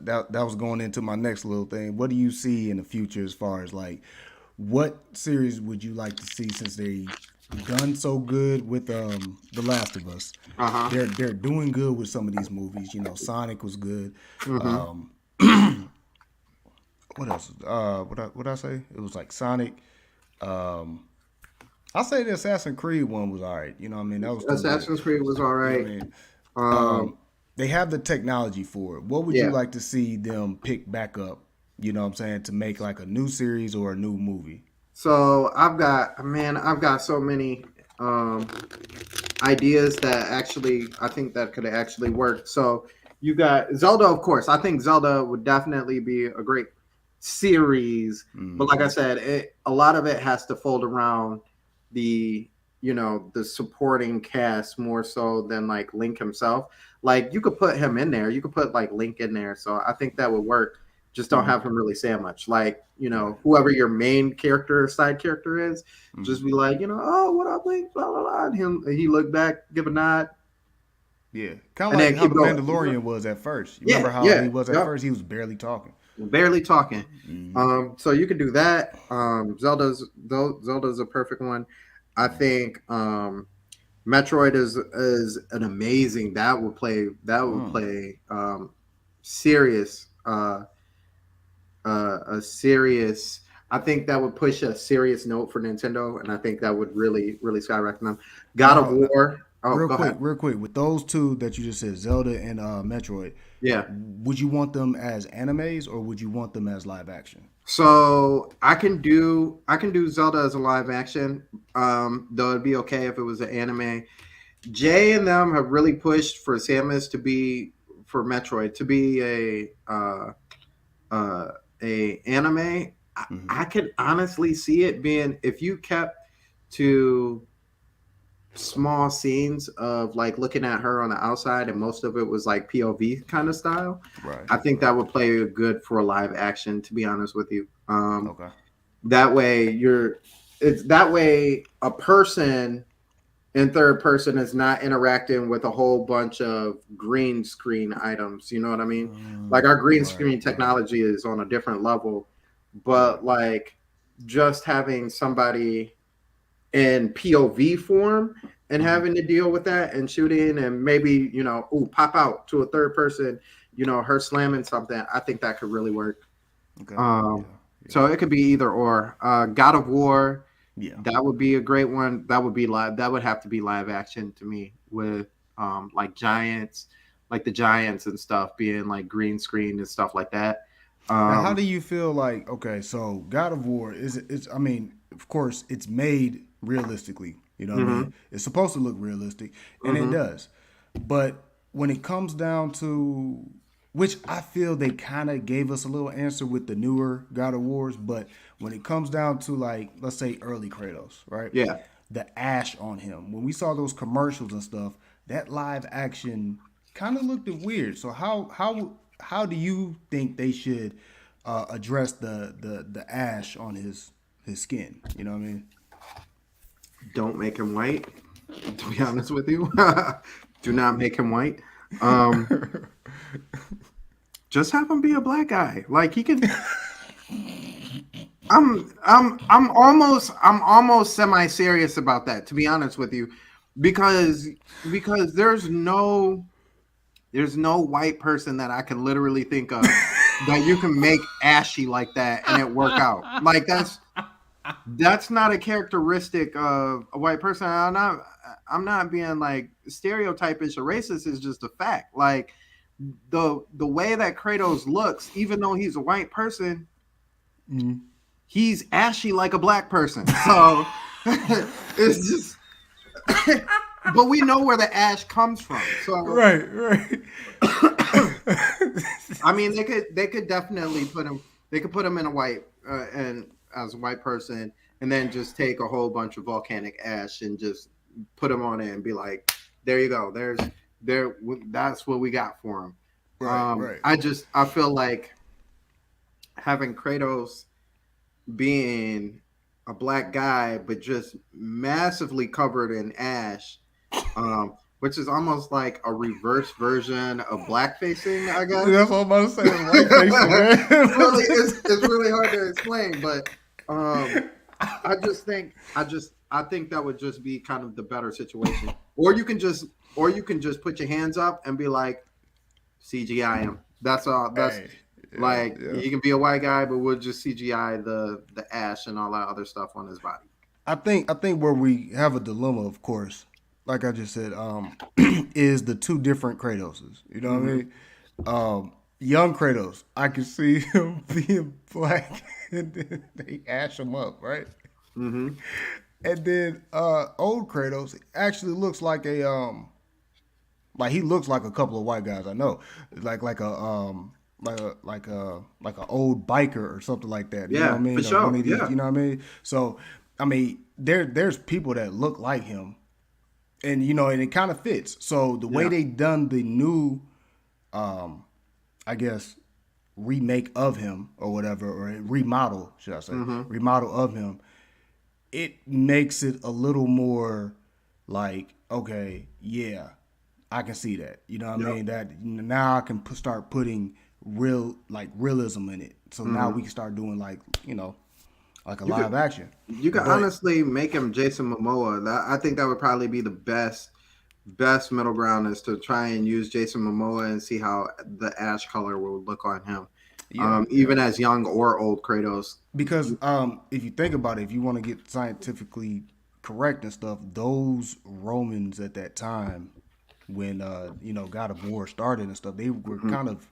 That was going into my next little thing. What do you see in the future as far as like what series would you like to see since they done so good with The Last of Us? They're doing good with some of these movies. Sonic was good. What else? What I say? It was like Sonic. I'll say the Assassin's Creed one was all right. You know what I mean? That was still Assassin's good. Creed was all right. You know what I mean? They have the technology for it. What would you Yeah. like to see them pick back up? You know what I'm saying? To make like a new series or a new movie. So I've got so many ideas that actually I think that could actually work. So you got Zelda, of course. I think Zelda would definitely be a great series, but like I said, a lot of it has to fold around the the supporting cast more so than like Link himself. Like you could put him in there, you could put like Link in there. So I think that would work. Just don't have him really say much. Like, whoever your main character, side character is, just be like, oh, what up, Link? Blah, blah, blah. And he look back, give a nod. Yeah. Kind And of like then how keep the going. Mandalorian was at first. You Yeah, remember how yeah, he was at yep. first? He was barely talking. Barely talking. So you could do that. Zelda's a perfect one. I think Metroid is an amazing that would play serious a serious. I think that would push a serious note for Nintendo, and I think that would really skyrocket them. God of War. Oh, real go quick, ahead. real quick. With those two that you just said, Zelda and Metroid, Yeah. would you want them as animes or would you want them as live action? So I can do Zelda as a live action. Though it'd be okay if it was an anime. Jay and them have really pushed for Samus for Metroid to be a anime. I could honestly see it being if you kept to small scenes of like looking at her on the outside and most of it was like POV kind of style. Right. I think that would play good for live action, to be honest with you. Okay. That way a person in third person is not interacting with a whole bunch of green screen items. You know what I mean? Like our green screen technology is on a different level, but like just having somebody in POV form and having to deal with that and shooting and maybe, pop out to a third person, her slamming something. I think that could really work. Okay. So it could be either or. God of War, Yeah. that would be a great one. That would be live. That would have to be live action to me with like giants, like the giants and stuff being like green screen and stuff like that. Now, how do you feel like, okay, so God of War it's I mean, of course it's made realistically, you know what I mean? It's supposed to look realistic and it does. But when it comes down to, which I feel they kind of gave us a little answer with the newer God of Wars, but when it comes down to like, let's say early Kratos, right? Yeah. The ash on him. When we saw those commercials and stuff, that live action kind of looked weird. So how do you think they should address the ash on his skin? You know what I mean? Don't make him white. To be honest with you, do not make him white. Just have him be a black guy. Like he can. I'm almost semi-serious about that, to be honest with you, because there's no white person that I can literally think of that you can make ashy like that and it work out. Like that's not a characteristic of a white person. I'm not being like stereotypish or racist. Is just a fact. Like the way that Kratos looks, even though he's a white person, he's ashy like a black person. So it's just. But we know where the ash comes from. So Right. I mean, they could definitely put him. They could put him in a white and as a white person, and then just take a whole bunch of volcanic ash and just put him on it and be like, "There you go. That's what we got for him." Right. I feel like having Kratos being a black guy, but just massively covered in ash, which is almost like a reverse version of blackfacing, I guess. That's what I'm about to say. Whitefacing, man. It's really hard to explain, but I think that would just be kind of the better situation. Or you can just put your hands up and be like, CGI him. That's all. That's you can be a white guy, but we'll just CGI the ash and all that other stuff on his body. I think where we have a dilemma, of course, like I just said, is the two different Kratoses. You know what I mean? Young Kratos, I can see him being black, and then they ash him up, right? Mm-hmm. And then old Kratos actually looks like a he looks like a couple of white guys I know, like an old biker or something like that. You know what I mean? For sure. One of these, you know what I mean? So I mean, there's people that look like him, and and it kind of fits. So the way they done the new, I guess, remake of him or whatever, or remodel, should I say, remodel of him, it makes it a little more like, okay, yeah, I can see that. You know what I mean? That now I can start putting realism in it. So now we can start doing like a live action. You can honestly make him Jason Momoa. I think that would probably be the best middle ground, is to try and use Jason Momoa and see how the ash color will look on him. Even as young or old Kratos. Because if you think about it, if you want to get scientifically correct and stuff, those Romans at that time, when God of War started and stuff, they were kind of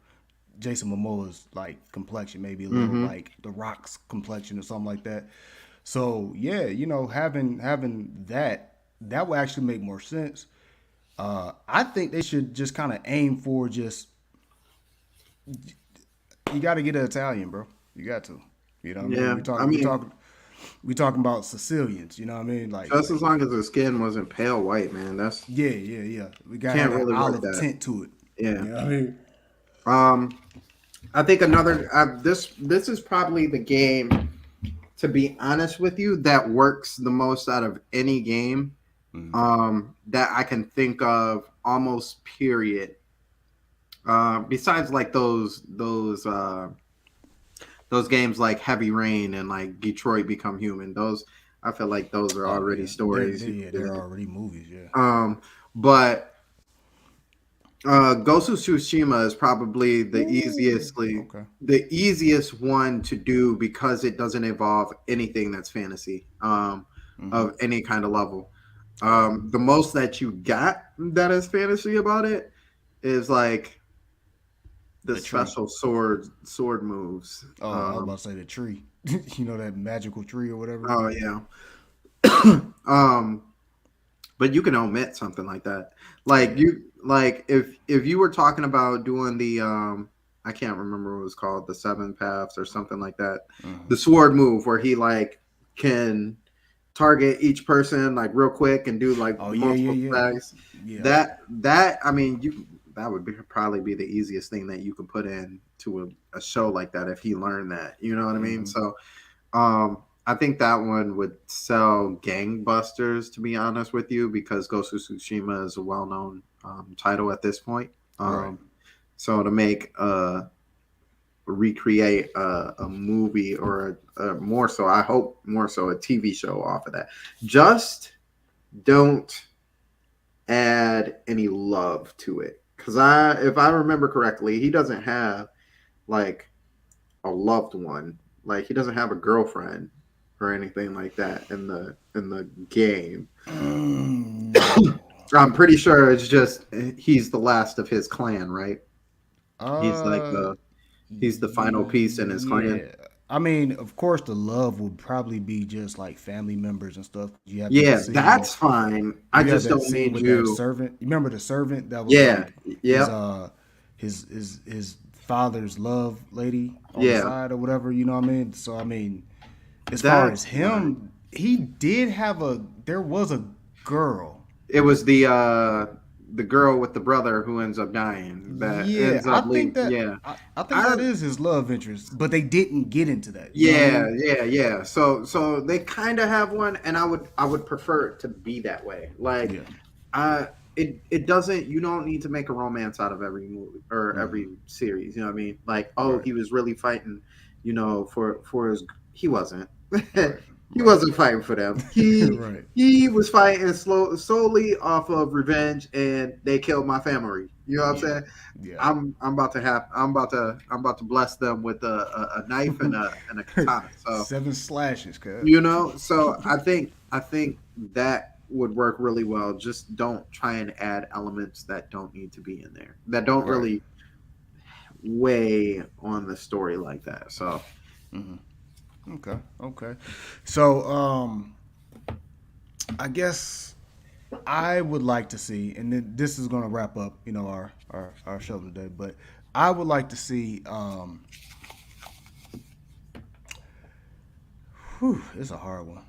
Jason Momoa's like complexion, maybe a little like The Rock's complexion or something like that. So yeah, having that would actually make more sense. I think they should just kind of aim for you got to get an Italian, bro. You got to. You know what I mean? We talking about Sicilians, you know what I mean? Like just as long as the skin wasn't pale white, man. That's yeah. We got to have an olive tint to it. Yeah. You know what I mean? I think another this is probably the game, to be honest with you, that works the most out of any game that I can think of almost period. Besides like those games like Heavy Rain and like Detroit Become Human. Those I feel like those are Oh already yeah, stories. they're already movies. Yeah. But Ghost of Tsushima is probably Okay. the easiest one to do because it doesn't involve anything that's fantasy of any kind of level. The most that you got that is fantasy about it is like the The tree. special sword moves. Oh, I was about to say the tree. You know that magical tree or whatever. Oh yeah. But you can omit something like that. Like if you were talking about doing the I can't remember what it was called, the seven paths or something like that. The sword move where he like can target each person like real quick and do like Oh multiple attacks. Yeah. That I mean that would probably be the easiest thing that you could put in to a show like that if he learned that. You know what I mean? So I think that one would sell gangbusters, to be honest with you, because Ghost of Tsushima is a well-known title at this point. Right. So to make recreate a movie or more so, I hope more so a TV show off of that. Just don't add any love to it, because if I remember correctly, he doesn't have like a loved one, like he doesn't have a girlfriend or anything like that in the game. No. I'm pretty sure it's just he's the last of his clan, right? He's like Uh, he's the final piece in his clan. yeah. I mean, of course, the love would probably be just like family members and stuff. You have Yeah, that scene, that's fine. I you have just that don't scene need with that you. servant. You remember the servant that was Yeah, like yeah, his father's love lady on the yeah. side or whatever. You know what I mean? So I mean, as far as That's him, he did have there was a girl. It was the girl with the brother who ends up dying. That Yeah, ends I up think that yeah. I think that is his love interest, but they didn't get into that. You know what I Yeah, mean? yeah. So they kind of have one, and I would prefer it to be that way. Like, Yeah. it doesn't. You don't need to make a romance out of every movie or every series. You know what I mean? Like, oh, Right. he was really fighting, for his. He wasn't. Right. He wasn't fighting for them. Right. He was fighting solely off of revenge, and they killed my family. You know what I'm saying? Yeah. I'm about to bless them with a knife and a katana. So 7 slashes, cuz. so I think that would work really well. Just don't try and add elements that don't need to be in there, that don't Right. really weigh on the story like that. So Okay. So, I guess I would like to see, and then this is going to wrap up, our show today. But I would like to see. It's a hard one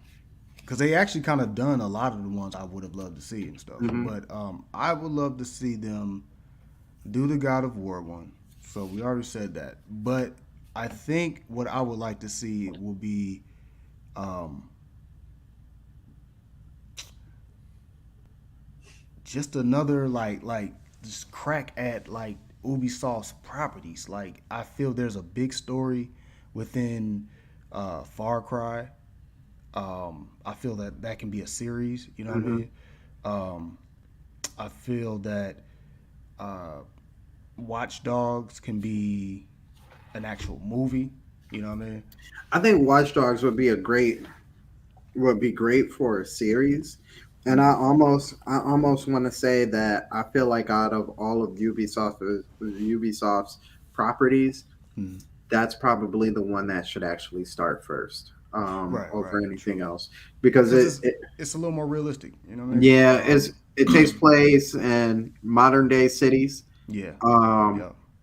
because they actually kind of done a lot of the ones I would have loved to see and stuff. But I would love to see them do the God of War one. So we already said that, but I think what I would like to see will be just another like just crack at like Ubisoft's properties. Like I feel there's a big story within Far Cry. I feel that can be a series. You know what I mean? I feel that Watch Dogs can be an actual movie. You know what I mean? I think Watch Dogs would be great for a series. And I almost want to say that I feel like out of all of Ubisoft's properties, that's probably the one that should actually start first, over anything else, because it's a little more realistic. You know what I mean? yeah, it takes place in modern day cities. Yeah.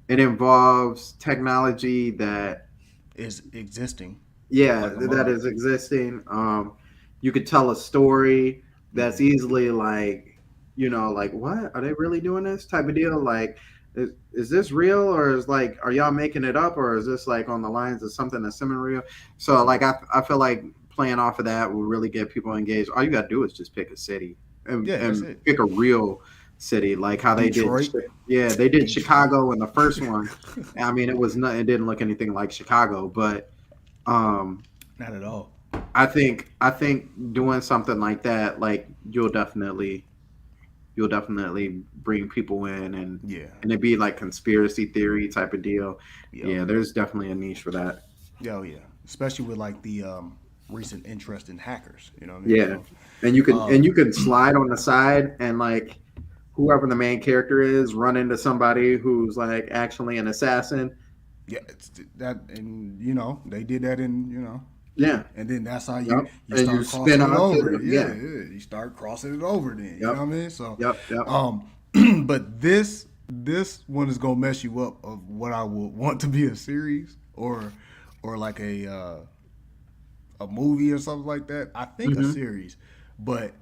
It involves technology that Is existing. that is existing. You could tell a story that's easily like, like, what are they really doing this type of deal? Like, is this real, or is like, are y'all making it up, or is this like on the lines of something that's semi-real? So like, I feel like playing off of that will really get people engaged. All you gotta do is just pick a city Yeah, that's and it. pick a real city, like how they Detroit. did. Yeah, they did Chicago in the first one. I mean, it was not. It didn't look anything like Chicago, but um, Not at all. I think doing something like that, like you'll definitely bring people in, Yeah. and it'd be like conspiracy theory type of deal. Yep. Yeah, there's definitely a niche for that. Yeah, oh yeah. Especially with like the recent interest in hackers. You know what I mean? Yeah, So, and you can slide on the side, and like whoever the main character is run into somebody who's like actually an assassin. yeah, it's that, and you know they did that in Yeah, and then that's how Yep. you And start you crossing spin it off to over. them, Yeah, yeah. yeah, you start crossing it over. Then you know Yep. what I mean? So Yep. but this one is gonna mess you up of what I would want to be a series or like a movie or something like that. I think a series, but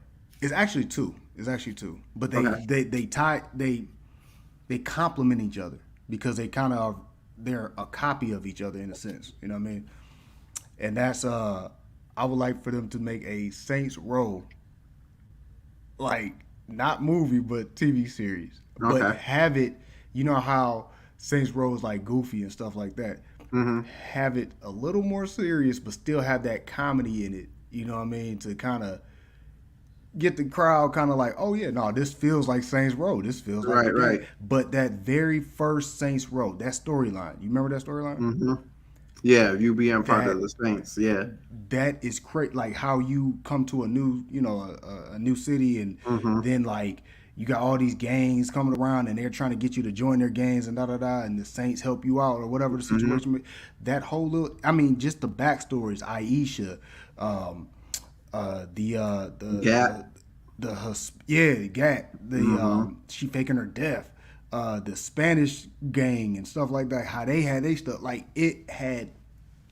it's actually two. It's actually two. But they complement each other because they kind of they're a copy of each other in a sense. You know what I mean? And that's I would like for them to make a Saints Row, like not movie but TV series, but Okay. have it. You know how Saints Row is like goofy and stuff like that. Have it a little more serious, but still have that comedy in it. You know what I mean? To kind of get the crowd kind of like, oh yeah, no, this feels like Saints Row. This feels like Right, the game. right. But that very first Saints Row, that storyline, you remember that storyline? Yeah, you being part That- of the Saints. Yeah, That is great. Like how you come to a new, a new city, and then like you got all these gangs coming around, and they're trying to get you to join their gangs, and and the Saints help you out or whatever the situation. may- That whole little, I mean, just the backstories. Aisha, Gat. Gat. She faking her death. The Spanish gang and stuff like that. How they had they stuff, like it had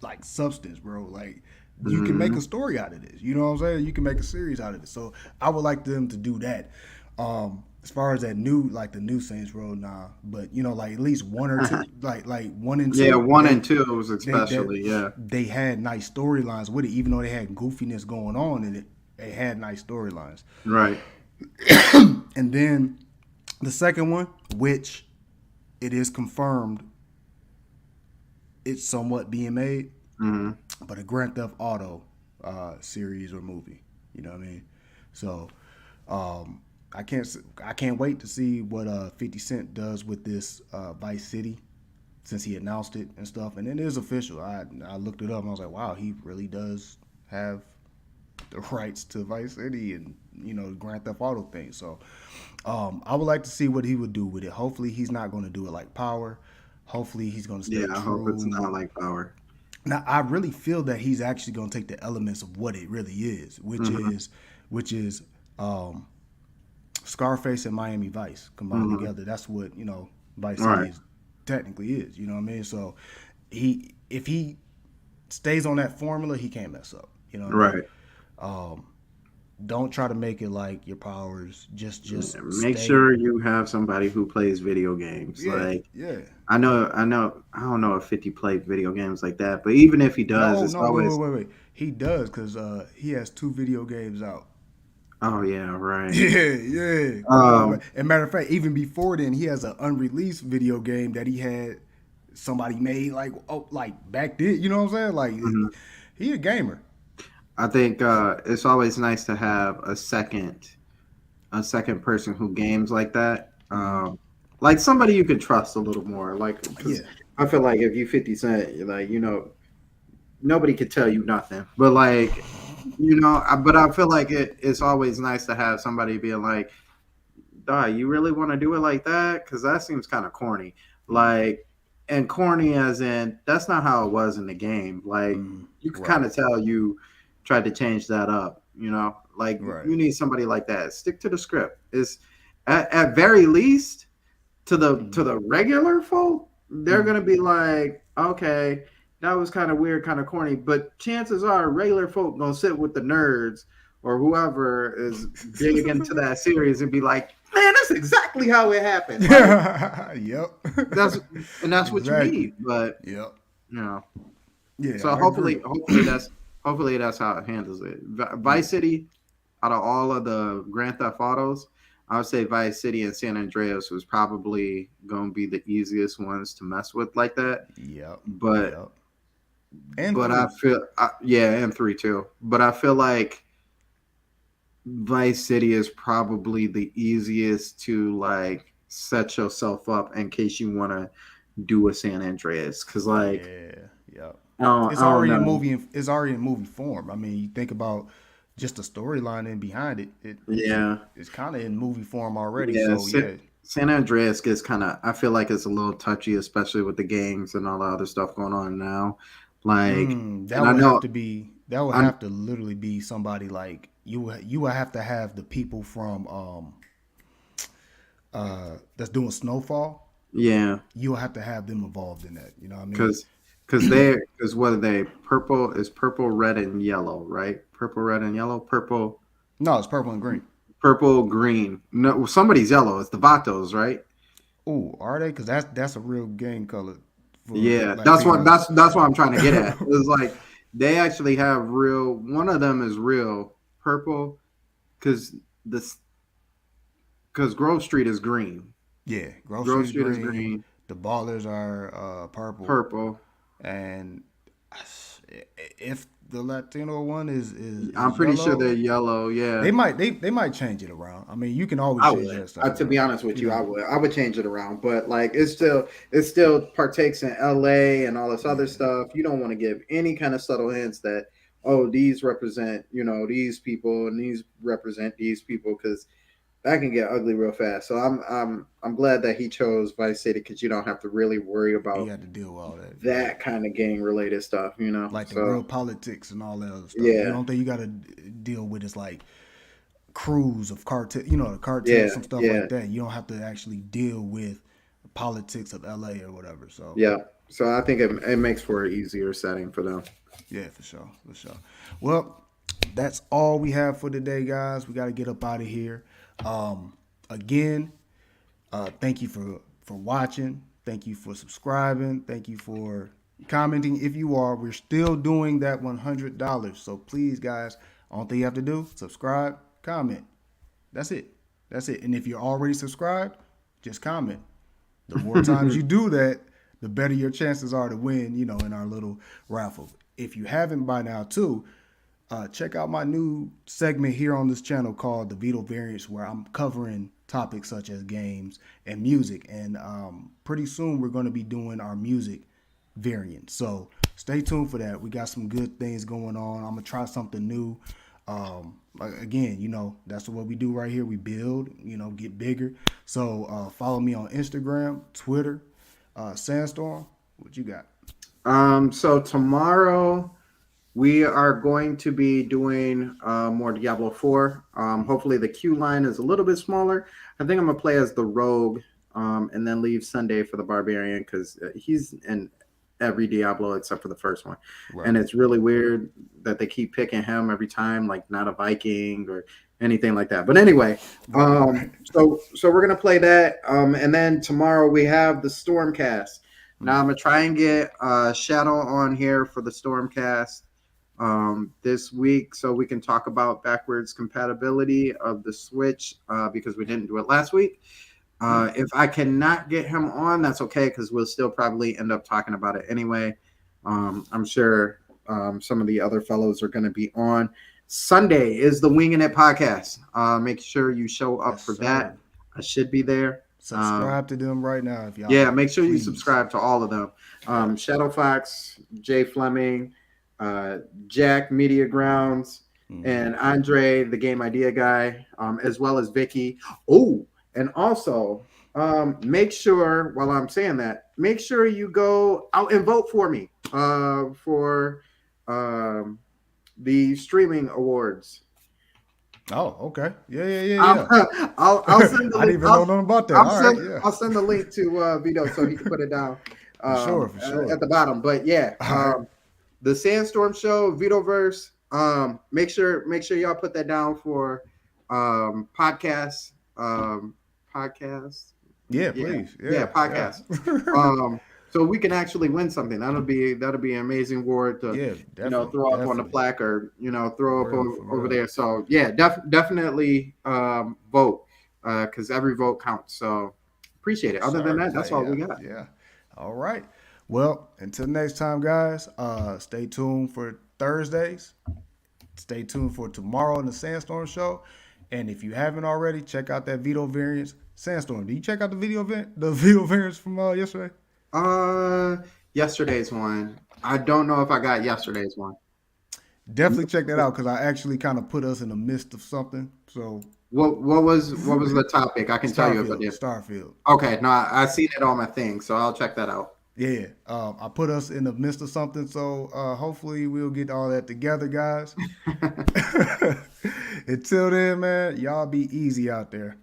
like substance, bro. Like you can make a story out of this. You know what I'm saying? You can make a series out of it. So I would like them to do that. As far as that new, like the new Saints Row, nah. But like at least one or two, like 1 and 2. yeah, one they- and two was especially. Yeah, they had nice storylines with it, even though they had goofiness going on in it. They had nice storylines. right. And then the second one, which it is confirmed, it's somewhat being made, but a Grand Theft Auto series or movie. You know what I mean? So I can't wait to see what 50 Cent does with this Vice City, since he announced it and stuff. And it is official. I looked it up and I was like, wow, he really does have the rights to Vice City and the Grand Theft Auto thing. So I would like to see what he would do with it. Hopefully he's not going to do it like Power. Hopefully he's going to stay Yeah, true. I hope it's not like Power. Now I really feel that he's actually going to take the elements of what it really is, which is Scarface and Miami Vice combined together. That's what Vice City Right. technically is. You know what I mean? So if he stays on that formula, he can't mess up. You know what I mean? Right. Don't try to make it like your Powers. Just Make stay- sure you have somebody who plays video games. Yeah, Like yeah. I don't know if 50 played video games like that, but even if he does, it's always wait. He does because he has 2 video games out. oh yeah, right. Yeah. And matter of fact, even before then, he has an unreleased video game that he had somebody made like back then. You know what I'm saying? Like he a gamer. I think it's always nice to have a second person who games like that. Like somebody you could trust a little more. Like 'cause Yeah. I feel like if you 50 Cent, you're like nobody could tell you nothing. But like but I feel like it's always nice to have somebody being like, "Dog, you really want to do it like that?" Because that seems kind of corny. Like, and corny as in that's not how it was in the game. Like you can right. kind of tell you tried to change that up. Like Right. you need somebody like that. Stick to the script. Is at very least to the regular folk, they're gonna be like, okay, that was kind of weird, kind of corny. But chances are, regular folk gonna sit with the nerds or whoever is big into that series and be like, man, that's exactly how it happened. Like, Yep. that's what Exactly. you need. But Yep. Yeah. so I hopefully agree. that's how it handles it. Vice City, out of all of the Grand Theft Autos, I would say Vice City and San Andreas was probably going to be the easiest ones to mess with like that. Yep. But Yep. And but three. I feel yeah, and 3 too. But I feel like Vice City is probably the easiest to like set yourself up in case you want to do a San Andreas, because like Yeah. Yep. I don't know. It's already in movie form. I mean, you think about just the storyline in behind it. Yeah. It's kind of in movie form already. Yeah, So yeah. San Andreas gets kind of. I feel like it's a little touchy, especially with the gangs and all the other stuff going on now. Like, That and I would know, have to be. That would I'm, have to literally be somebody like you. You would have to have the people from that's doing Snowfall. yeah, You will have to have them involved in that. You know what I mean? because what are they? Purple is purple, red, and yellow, right? Purple, red, and yellow. No, it's purple and green. Purple, green. No, somebody's yellow. It's the Vatos, right? Oh, are they? Because that's a real gang color. For, Yeah, like, that's what females. that's what I'm trying to get at. It's like they actually have real. One of them is real purple, because this because Grove Street is green. Yeah, Grove Grove Street Street is is green. green, The Ballers are purple, and if the Latino one is I'm pretty sure yellow, they're yellow. Yeah, they might change it around. I mean, you can always I change that would. stuff To be around. honest with You you, know, I would change it around. But like, it still partakes in LA and all this other stuff. You don't want to give any kind of subtle hints that, oh, these represent these people and these represent these people, because that can get ugly real fast. So I'm glad that he chose Vice City, because you don't have to really worry you about have to deal with all that. that kind of gang related stuff. Like the So real politics and all that other stuff. You yeah, don't think you got to deal with is like crews of cartel, the cartels yeah, and stuff yeah. like that. You don't have to actually deal with the politics of LA or whatever. So Yeah. So I think it makes for an easier setting for them. yeah, for sure. Well, that's all we have for today, guys. We got to get up out of here. Again, thank you for watching. Thank you for subscribing. Thank you for commenting. If you are, we're still doing that $100. So please, guys, all thing you have to do, subscribe, comment. That's it. And if you're already subscribed, just comment. The more times you do that, the better your chances are to win, in our little raffle. If you haven't by now, too, check out my new segment here on this channel called The Vito Variants, where I'm covering topics such as games and music. And pretty soon we're going to be doing our music variant. So stay tuned for that. We got some good things going on. I'm going to try something new. Again, that's what we do right here. We build, get bigger. So follow me on Instagram, Twitter, Sandstorm. What you got? So tomorrow we are going to be doing more Diablo 4. Hopefully the queue line is a little bit smaller. I think I'm gonna play as the Rogue, and then leave Sunday for the Barbarian, because he's in every Diablo except for the first one. Right. And it's really weird that they keep picking him every time, like not a Viking or anything like that. But anyway, so we're gonna play that, and then tomorrow we have the Stormcast. Now I'm gonna try and get Shadow on here for the Stormcast this week, so we can talk about backwards compatibility of the Switch, because we didn't do it last week. If I cannot get him on, that's okay, because we'll still probably end up talking about it anyway. I'm sure some of the other fellows are going to be on. Sunday is the Winging It podcast. Make sure you show up for that. I should be there. Subscribe to them right now if y'all. Yeah, make sure you please. subscribe to all of them. Shadow Fox, Jay Fleming, Jack Media Grounds, and Andre, the Game Idea Guy, as well as Vicky. Oh, and also make sure, while I'm saying that, make sure you go out and vote for me for the streaming awards. Oh, okay. Yeah. I'll send the I didn't even know nothing about that. I'll send the link to Vito so he can put it down For sure. at the bottom. But yeah, the Sandstorm Show, Vitoverse. Make sure y'all put that down for podcast. Yeah, please. Yeah, podcast. So we can actually win something. That'll be an amazing award to Yeah, definitely. throw up on the definitely. plaque or throw up For real, for over real. there. So yeah, definitely vote because every vote counts. So appreciate it. Other than that, that's all we got. Yeah. All right. Well, until next time, guys. Stay tuned for Thursdays. Stay tuned for tomorrow in the Sandstorm show. And if you haven't already, check out that Veto Variants Sandstorm. Did you check out the video variants from yesterday? Yesterday's one. I don't know if I got yesterday's one. Definitely check that out because I actually kind of put us in the midst of something. So What was the topic? I can tell you if I did. Starfield. Okay, no, I seen it on my thing, so I'll check that out. Yeah, I put us in the midst of something, so hopefully we'll get all that together, guys. Until then, man, y'all be easy out there.